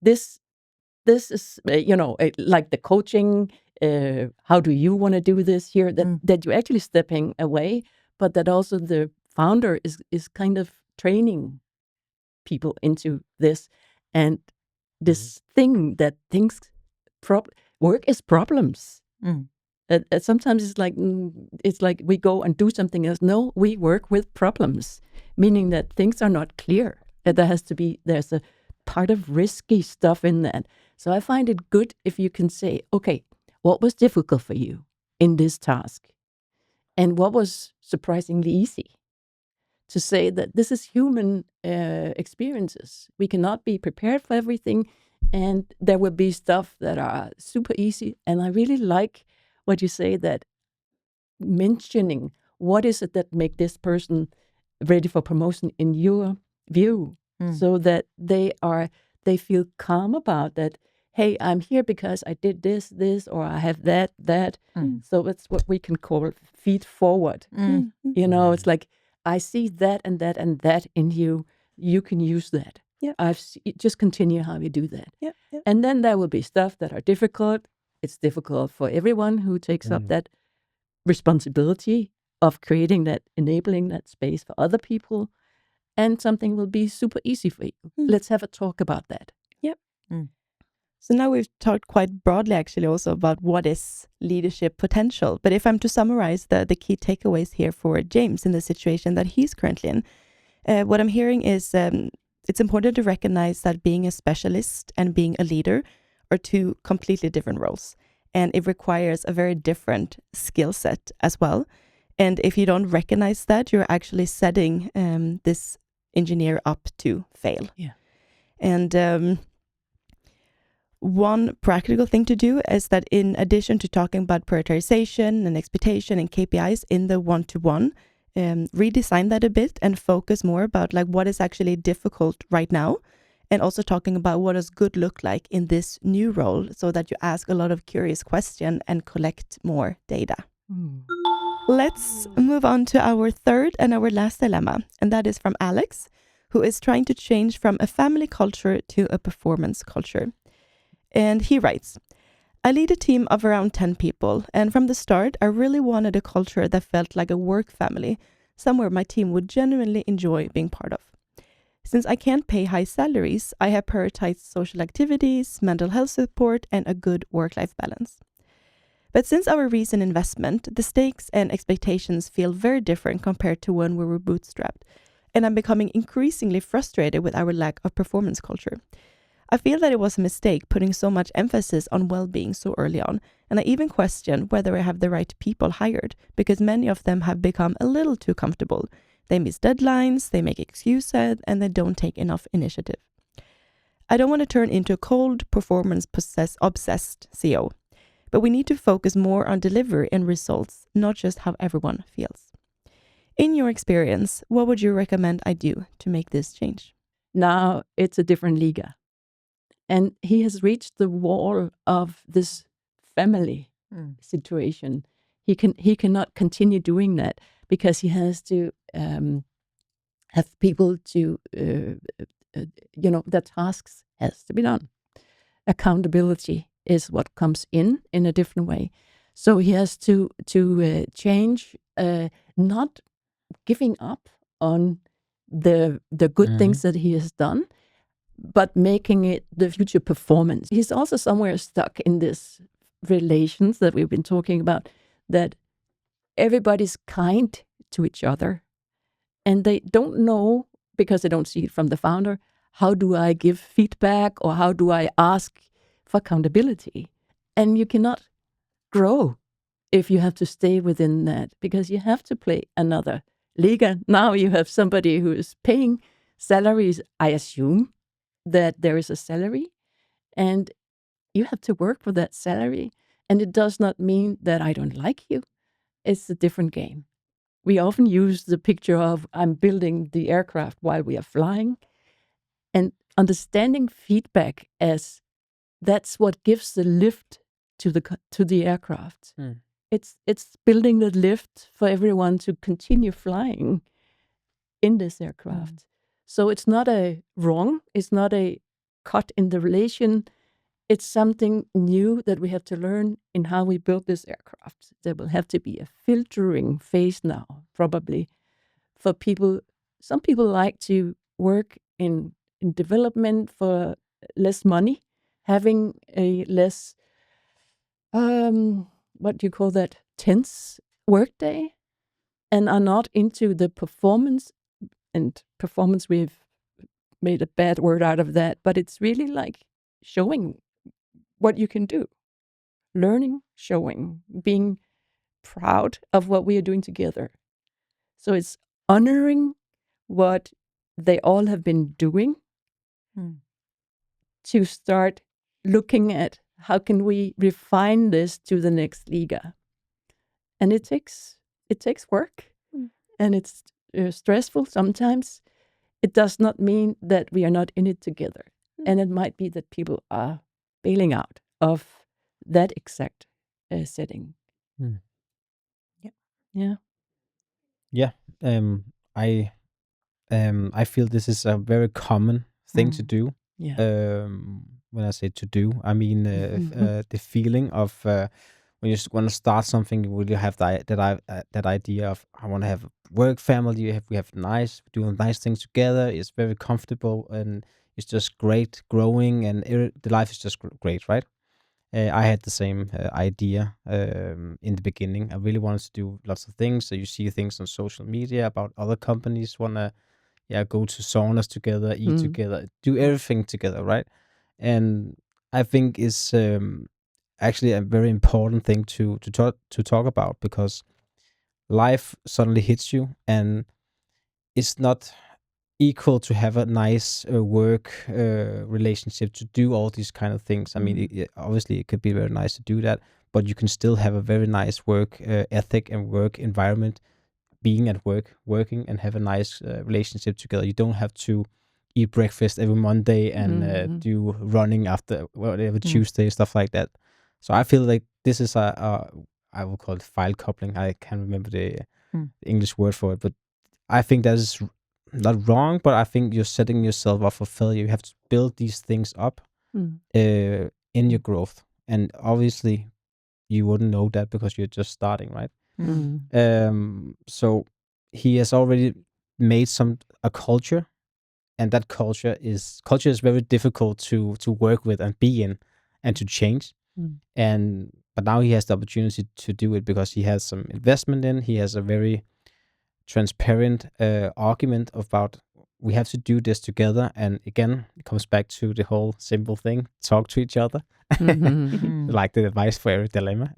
this is, like the coaching. How do you want to do this here? That you're actually stepping away, but that also the founder is kind of training people into this, and this thing that thinks work is problems. Sometimes it's like we go and do something else. No, we work with problems, meaning that things are not clear. There's a part of risky stuff in that. So I find it good if you can say, okay, what was difficult for you in this task? And what was surprisingly easy? To say that this is human experiences. We cannot be prepared for everything, and there will be stuff that are super easy. And I really like what you say, that mentioning what is it that make this person ready for promotion in your view, so that they feel calm about that. Hey, I'm here because I did this, or I have that. So it's what we can call feed forward. It's like, I see that and that and that in you. You can use that. Yeah. Just continue how you do that. Yeah. And then there will be stuff that are difficult. It's difficult for everyone who takes up that responsibility of creating that, enabling that space for other people. And something will be super easy for you. Let's have a talk about that. Yep. So now we've talked quite broadly, actually, also about what is leadership potential. But if I'm to summarize the key takeaways here for James in the situation that he's currently in, what I'm hearing is it's important to recognize that being a specialist and being a leader are two completely different roles. And it requires a very different skill set as well. And if you don't recognize that, you're actually setting this engineer up to fail. Yeah. And one practical thing to do is that, in addition to talking about prioritization and expectation and KPIs in the one-to-one, redesign that a bit and focus more about like what is actually difficult right now, and also talking about what does good look like in this new role, so that you ask a lot of curious questions and collect more data. Let's move on to our third and our last dilemma, and that is from Alex, who is trying to change from a family culture to a performance culture. And he writes, I lead a team of around 10 people, and from the start, I really wanted a culture that felt like a work family, somewhere my team would genuinely enjoy being part of. Since I can't pay high salaries, I have prioritized social activities, mental health support, and a good work-life balance. But since our recent investment, the stakes and expectations feel very different compared to when we were bootstrapped, and I'm becoming increasingly frustrated with our lack of performance culture. I feel that it was a mistake putting so much emphasis on well-being so early on, and I even question whether I have the right people hired, because many of them have become a little too comfortable. They miss deadlines, they make excuses, and they don't take enough initiative. I don't want to turn into a cold, performance-obsessed CEO, but we need to focus more on delivery and results, not just how everyone feels. In your experience, what would you recommend I do to make this change? Now it's a different Liga. And he has reached the wall of this family situation. He cannot continue doing that because he has to have people to, the tasks has to be done. Accountability is what comes in a different way. So he has to change, not giving up on the good things that he has done, but making it the future performance. He's also somewhere stuck in this relations that we've been talking about, that everybody's kind to each other and they don't know, because they don't see it from the founder, how do I give feedback or how do I ask for accountability? And you cannot grow if you have to stay within that, because you have to play another Liga. Now you have somebody who is paying salaries, I assume that there is a salary, and you have to work for that salary. And it does not mean that I don't like you. It's a different game. We often use the picture of I'm building the aircraft while we are flying, and understanding feedback as that's what gives the lift to the aircraft. It's building the lift for everyone to continue flying in this aircraft. So it's not a wrong, it's not a cut in the relation. It's something new that we have to learn in how we build this aircraft. There will have to be a filtering phase now, probably, for people. Some people like to work in development for less money, having a less, what do you call that, tense workday, and are not into the performance. And performance, we've made a bad word out of that, but it's really like showing what you can do. Learning, showing, being proud of what we are doing together. So it's honoring what they all have been doing to start looking at how can we refine this to the next Liga. And it takes work, and it's stressful sometimes. It does not mean that we are not in it together. And it might be that people are bailing out of that exact setting. Yeah. I feel this is a very common thing to do. When I say to do, I mean the feeling of when you want to start something, you really have that idea of I want to have a work family. We have doing nice things together. It's very comfortable and it's just great growing, and the life is just great, right? I had the same idea in the beginning. I really wanted to do lots of things. So you see things on social media about other companies want to go to saunas together, eat together, do everything together, right? And I think it's actually a very important thing to talk about, because life suddenly hits you, and it's not equal to have a nice work relationship, to do all these kind of things. I mean, obviously it could be very nice to do that, but you can still have a very nice work ethic and work environment, being at work, working, and have a nice relationship together. You don't have to eat breakfast every Monday and do running after whatever Tuesday, stuff like that. So I feel like this is I will call it file coupling. I can't remember the English word for it, but I think that is not wrong, but I think you're setting yourself up for failure. You have to build these things up in your growth. And obviously you wouldn't know that because you're just starting, right? So he has already made a culture, and that culture is very difficult to work with and be in and to change. But now he has the opportunity to do it because he has some investment in. He has a very transparent argument about we have to do this together. And again, it comes back to the whole simple thing: talk to each other. Like the advice for every dilemma.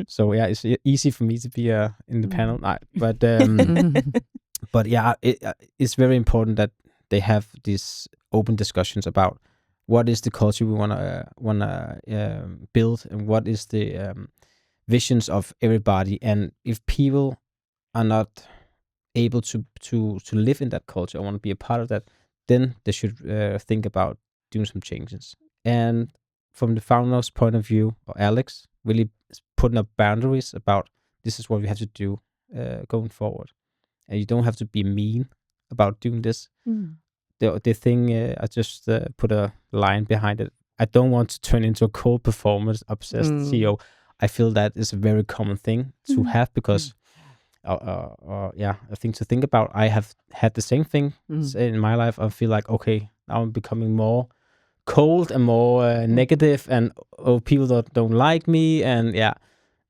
So yeah, it's easy for me to be in the panel, but yeah, it's very important that they have these open discussions about what is the culture we wanna build, and what is the visions of everybody. And if people are not able to live in that culture, or want to be a part of that, then they should think about doing some changes. And from the founder's point of view, or Alex, really putting up boundaries about this is what we have to do going forward, and you don't have to be mean about doing this. The thing, I just put a line behind it. I don't want to turn into a cold performance obsessed CEO. I feel that is a very common thing to have, because a thing to think about. I have had the same thing in my life. I feel like, okay, now I'm becoming more cold and more negative, and people don't like me, and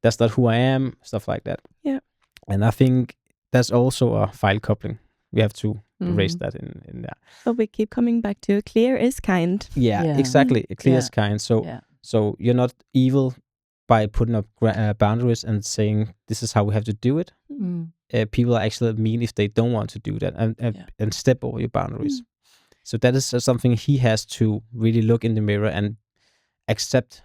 that's not who I am, stuff like that. Yeah. And I think that's also a file coupling. We have to erase that in that. So we keep coming back to clear is kind. Yeah. Exactly. Clear is kind. So you're not evil by putting up boundaries and saying this is how we have to do it. People are actually mean if they don't want to do that and step over your boundaries. So that is something he has to really look in the mirror and accept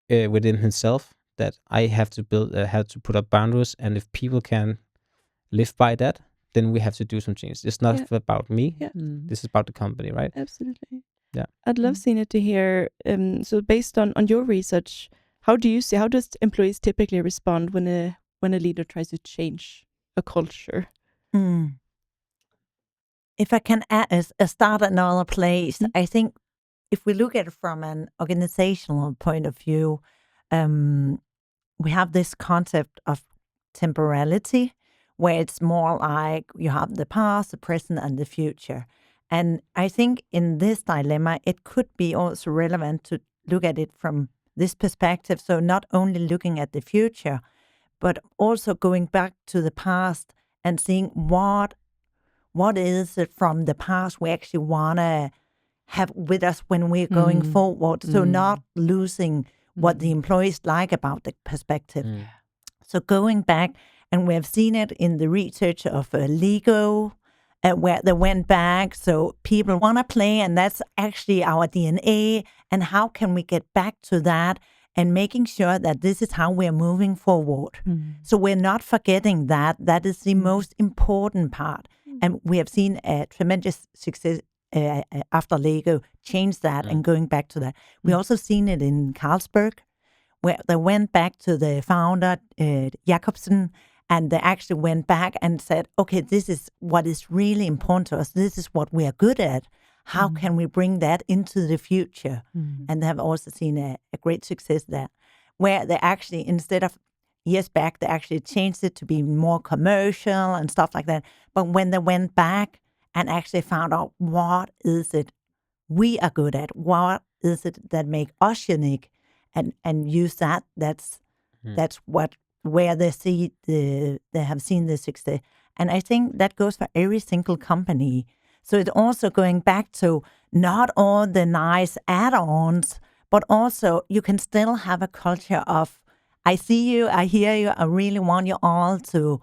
within himself, that I have to have to put up boundaries, and if people can live by that, then we have to do some changes. It's not about me. Yeah. This is about the company, right? Absolutely. Yeah. I'd love, Signe, to hear. So based on your research, how does employees typically respond when a leader tries to change a culture? If I can start another place, I think if we look at it from an organizational point of view, we have this concept of temporality, where it's more like you have the past, the present, and the future. And I think in this dilemma, it could be also relevant to look at it from this perspective. So not only looking at the future, but also going back to the past and seeing what is it from the past we actually want to have with us when we're going forward. So not losing what the employees like about the perspective. So going back, and we have seen it in the research of Lego, where they went back. So people want to play, and that's actually our DNA. And how can we get back to that and making sure that this is how we're moving forward? So we're not forgetting that. That is the most important part. And we have seen a tremendous success after Lego change that and going back to that. We also seen it in Carlsberg, where they went back to the founder, Jacobsen, and they actually went back and said, okay, this is what is really important to us. This is what we are good at. How can we bring that into the future? And they have also seen a great success there, where they actually, instead of years back, they actually changed it to be more commercial and stuff like that. But when they went back and actually found out what is it we are good at, what is it that make us unique, and use that, that's where they have seen the success. And I think that goes for every single company. So it's also going back to not all the nice add-ons, but also you can still have a culture of, I see you, I hear you, I really want you all to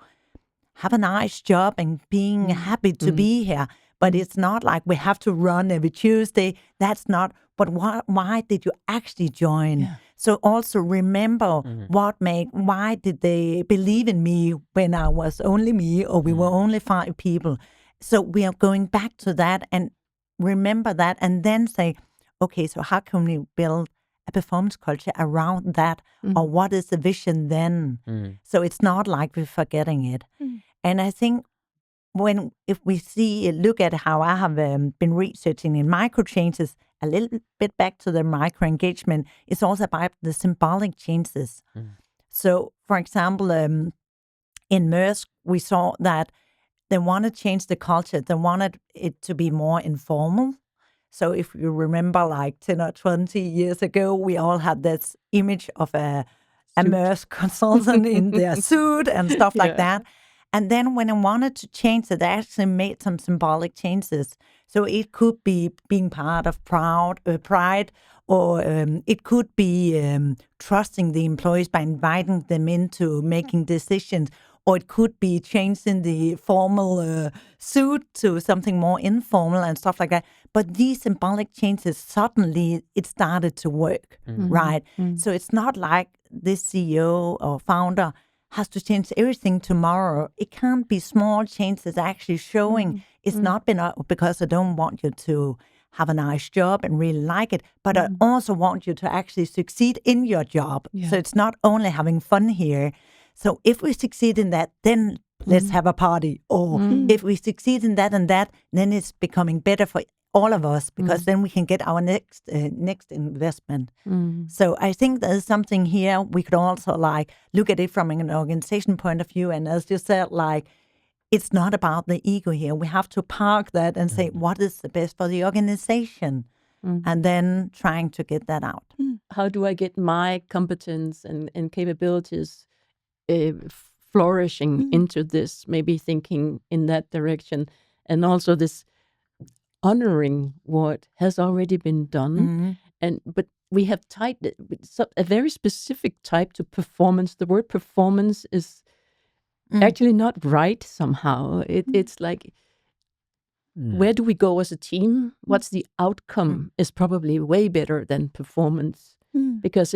have a nice job and being happy to be here. But it's not like we have to run every Tuesday. That's not, but why did you actually join? Yeah. So also remember why did they believe in me when I was only me, or we were only 5 people? So we are going back to that and remember that, and then say, okay, so how can we build a performance culture around that? Or what is the vision then? So it's not like we're forgetting it. And I think if we look at how I have been researching in micro changes, a little bit back to the micro engagement, it's also about the symbolic changes. So, for example, in Maersk, we saw that they want to change the culture. They wanted it to be more informal. So if you remember, like 10 or 20 years ago, we all had this image of a Maersk consultant in their suit and stuff like that. And then when I wanted to change it, I actually made some symbolic changes. So it could be being part of Pride, or it could be trusting the employees by inviting them into making decisions, or it could be changing the formal suit to something more informal and stuff like that. But these symbolic changes, suddenly it started to work, right? So it's not like this CEO or founder has to change everything tomorrow. It can't be small changes actually showing it's not been because I don't want you to have a nice job and really like it, but I also want you to actually succeed in your job. Yeah. So it's not only having fun here. So if we succeed in that, then let's have a party. Or if we succeed in that and that, then it's becoming better for all of us, because then we can get our next investment. So I think there's something here we could also like look at it from an organization point of view. And as you said, like, it's not about the ego here. We have to park that and say, what is the best for the organization? And then trying to get that out. How do I get my competence and capabilities flourishing into this, maybe thinking in that direction, and also this honoring what has already been done. But we have tied a very specific type to performance. The word performance is actually not right somehow. It's like, where do we go as a team? What's the outcome is probably way better than performance, because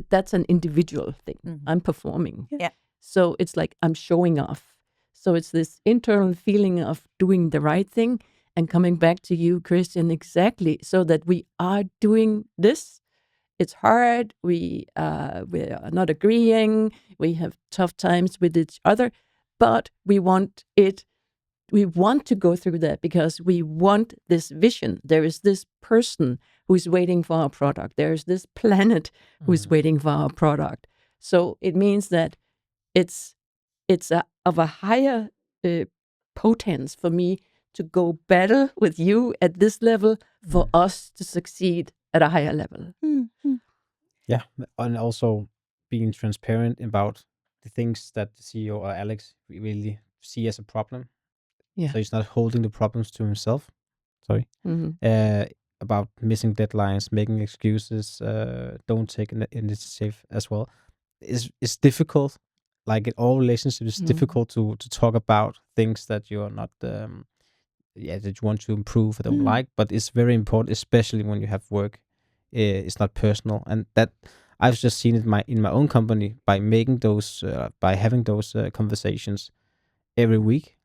that's an individual thing. I'm performing. Yeah. So it's like I'm showing off. So it's this internal feeling of doing the right thing and coming back to you, Christian, exactly, so that we are doing this. It's hard. We are not agreeing. We have tough times with each other, but we want it. We want to go through that because we want this vision. There is this person who's waiting for our product. There is this planet who's waiting for our product. So it means that it's of a higher potence for me to go better with you at this level for us to succeed at a higher level. Yeah, and also being transparent about the things that the CEO or Alex really see as a problem. Yeah. So he's not holding the problems to himself. Sorry. About missing deadlines, making excuses, don't take an initiative as well. It's difficult. Like in all relationships, it's difficult to talk about things that you're not, that you want to improve or don't like. But it's very important, especially when you have work. It's not personal, and that I've just seen it in my own company by making those, by having those conversations every week.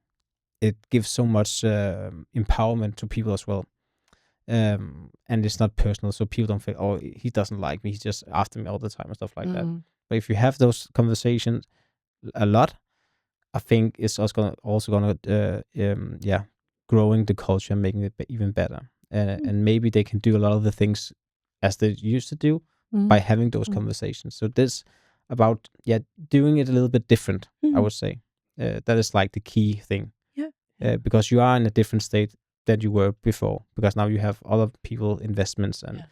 It gives so much empowerment to people as well. And it's not personal, so people don't feel, oh, he doesn't like me, he's just after me all the time and stuff like that. But if you have those conversations a lot, I think it's also gonna growing the culture and making it even better. And maybe they can do a lot of the things as they used to do by having those conversations. So this about doing it a little bit different, I would say. That is like the key thing. Because you are in a different state than you were before, because now you have other people, investments and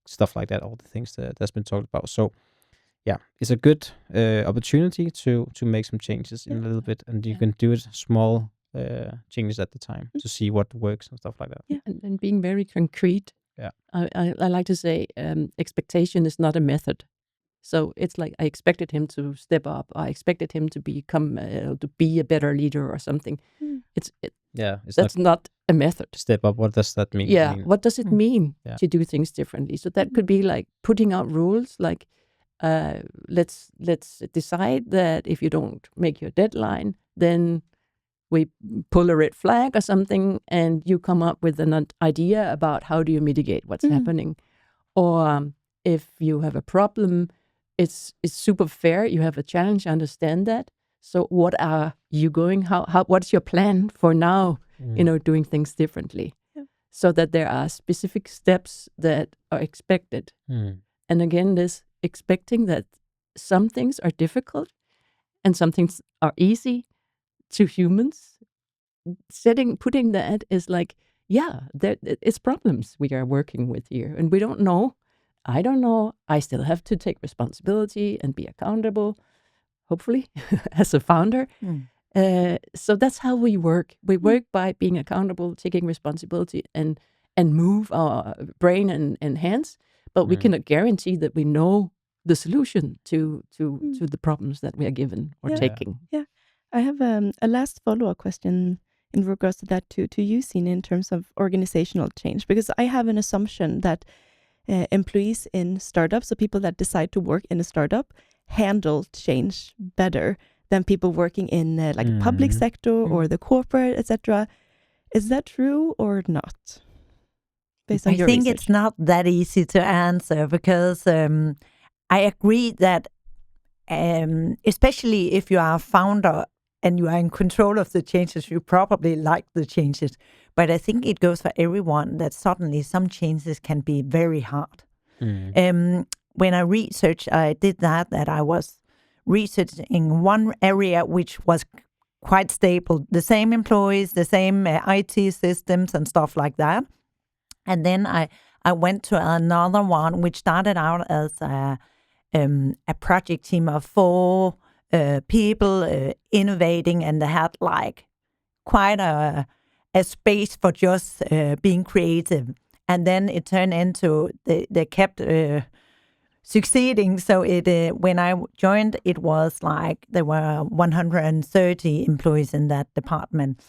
stuff like that, all the things that's been talked about. So it's a good opportunity to make some changes in a little bit, and you can do it small changes at the time to see what works and stuff like that. And being very concrete. I like to say expectation is not a method. So it's like I expected him to step up. I expected him to become to be a better leader or something. That's not a method. Step up. What does that mean? What does it mean to do things differently? So that could be like putting out rules, like let's decide that if you don't make your deadline, then we pull a red flag or something, and you come up with an idea about how do you mitigate what's happening. Or if you have a problem, it's super fair. You have a challenge. I understand that. So what are you going? What's your plan for now? Doing things differently, so that there are specific steps that are expected. And again, this expecting that some things are difficult and some things are easy to humans. Putting that is like, it's problems we are working with here, and we don't know. I don't know. I still have to take responsibility and be accountable, hopefully, as a founder. So that's how we work. We work by being accountable, taking responsibility, and move our brain and hands. But we cannot guarantee that we know the solution to the problems that we are given or taking. Yeah. I have a last follow-up question in regards to that to you, Signe, in terms of organizational change, because I have an assumption that employees in startups, so people that decide to work in a startup, handle change better than people working in like public sector or the corporate, etc. Is that true or not? Based on your I think research? it's not that easy to answer because I agree that especially if you are a founder and you are in control of the changes, you probably like the changes. But I think it goes for everyone that suddenly some changes can be very hard. When I researched, I did that I was researching one area which was quite stable, the same employees, the same IT systems and stuff like that. And then I went to another one which started out as a project team of 4 people innovating, and they had like quite a space for just being creative. And then it turned into they kept succeeding. So when I joined, it was like there were 130 employees in that department.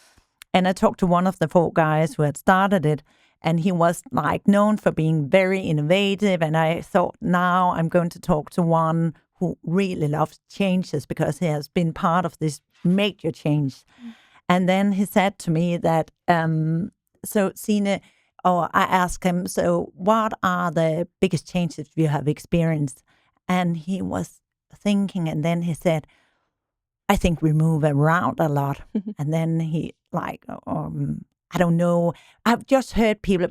And I talked to one of the 4 guys who had started it, and he was like known for being very innovative. And I thought, now I'm going to talk to one who really loves changes because he has been part of this major change. And then he said to me that, so Signe, I asked him, so what are the biggest changes you have experienced? And he was thinking, and then he said, I think we move around a lot. And then he like, I don't know. I've just heard people,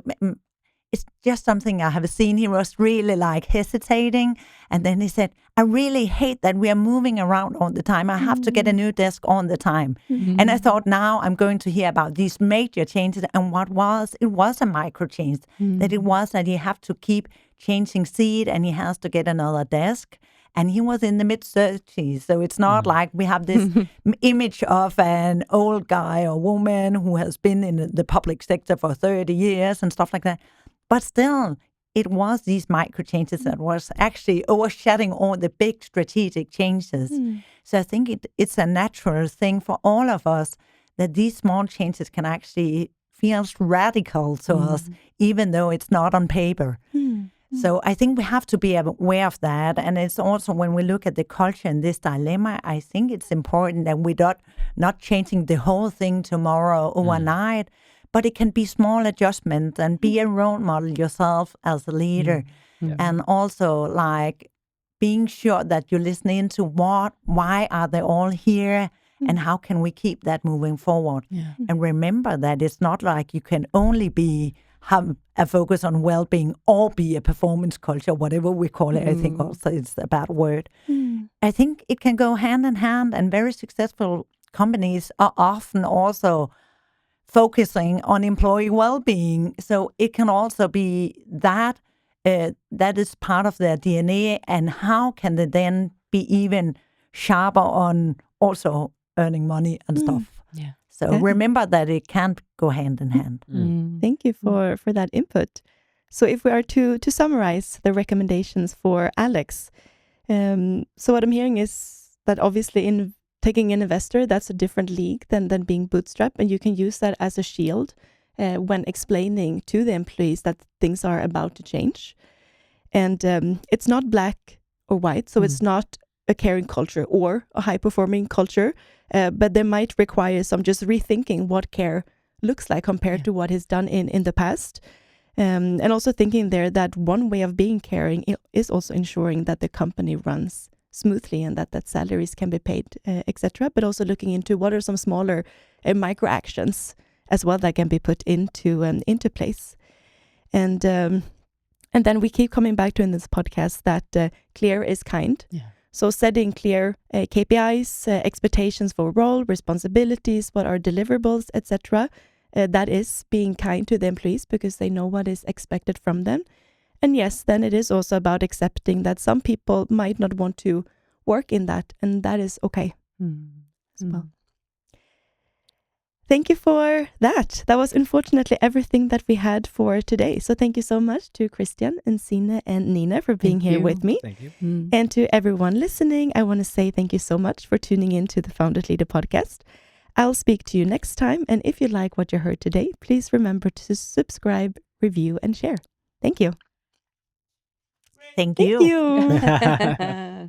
it's just something I have seen. He was really like hesitating. And then he said, I really hate that we are moving around all the time. I have to get a new desk all the time. And I thought, now I'm going to hear about these major changes. And it was a micro change. That it was that you have to keep changing seat and he has to get another desk. And he was in the mid-30s, so it's not like we have this image of an old guy or woman who has been in the public sector for 30 years and stuff like that. But still, it was these micro changes that was actually overshadowing all the big strategic changes. So I think it's a natural thing for all of us that these small changes can actually feel radical to us, even though it's not on paper. So I think we have to be aware of that. And it's also when we look at the culture and this dilemma, I think it's important that we're not changing the whole thing tomorrow overnight, but it can be small adjustments and be a role model yourself as a leader. And also like being sure that you listen into why are they all here and how can we keep that moving forward? And remember that it's not like you can only have a focus on well-being or be a performance culture, whatever we call it. I think also it's a bad word. I think it can go hand in hand, and very successful companies are often also focusing on employee well-being. So it can also be that is part of their DNA, and how can they then be even sharper on also earning money and stuff. So remember that it can't go hand in hand. Thank you for that input. So if we are to summarize the recommendations for Alex, so what I'm hearing is that obviously in taking an investor, that's a different league than being bootstrapped, and you can use that as a shield when explaining to the employees that things are about to change. And it's not black or white, so it's not a caring culture or a high-performing culture, but they might require some just rethinking what care looks like compared to what is done in the past. And also thinking there that one way of being caring is also ensuring that the company runs smoothly and that salaries can be paid, etc. But also looking into what are some smaller micro actions as well that can be put into place. And then we keep coming back to in this podcast that clear is kind. So setting clear KPIs, expectations for role, responsibilities, what are deliverables, etc. That is being kind to the employees because they know what is expected from them. And yes, then it is also about accepting that some people might not want to work in that, and that is okay as well. thank you for that. That was unfortunately everything that we had for today. So thank you so much to Christian and Signe and Nina for being here with me. Thank you. And to everyone listening, I want to say thank you so much for tuning in to the Founders Leader podcast. I'll speak to you next time. And if you like what you heard today, please remember to subscribe, review, and share. Thank you. Thank you. you.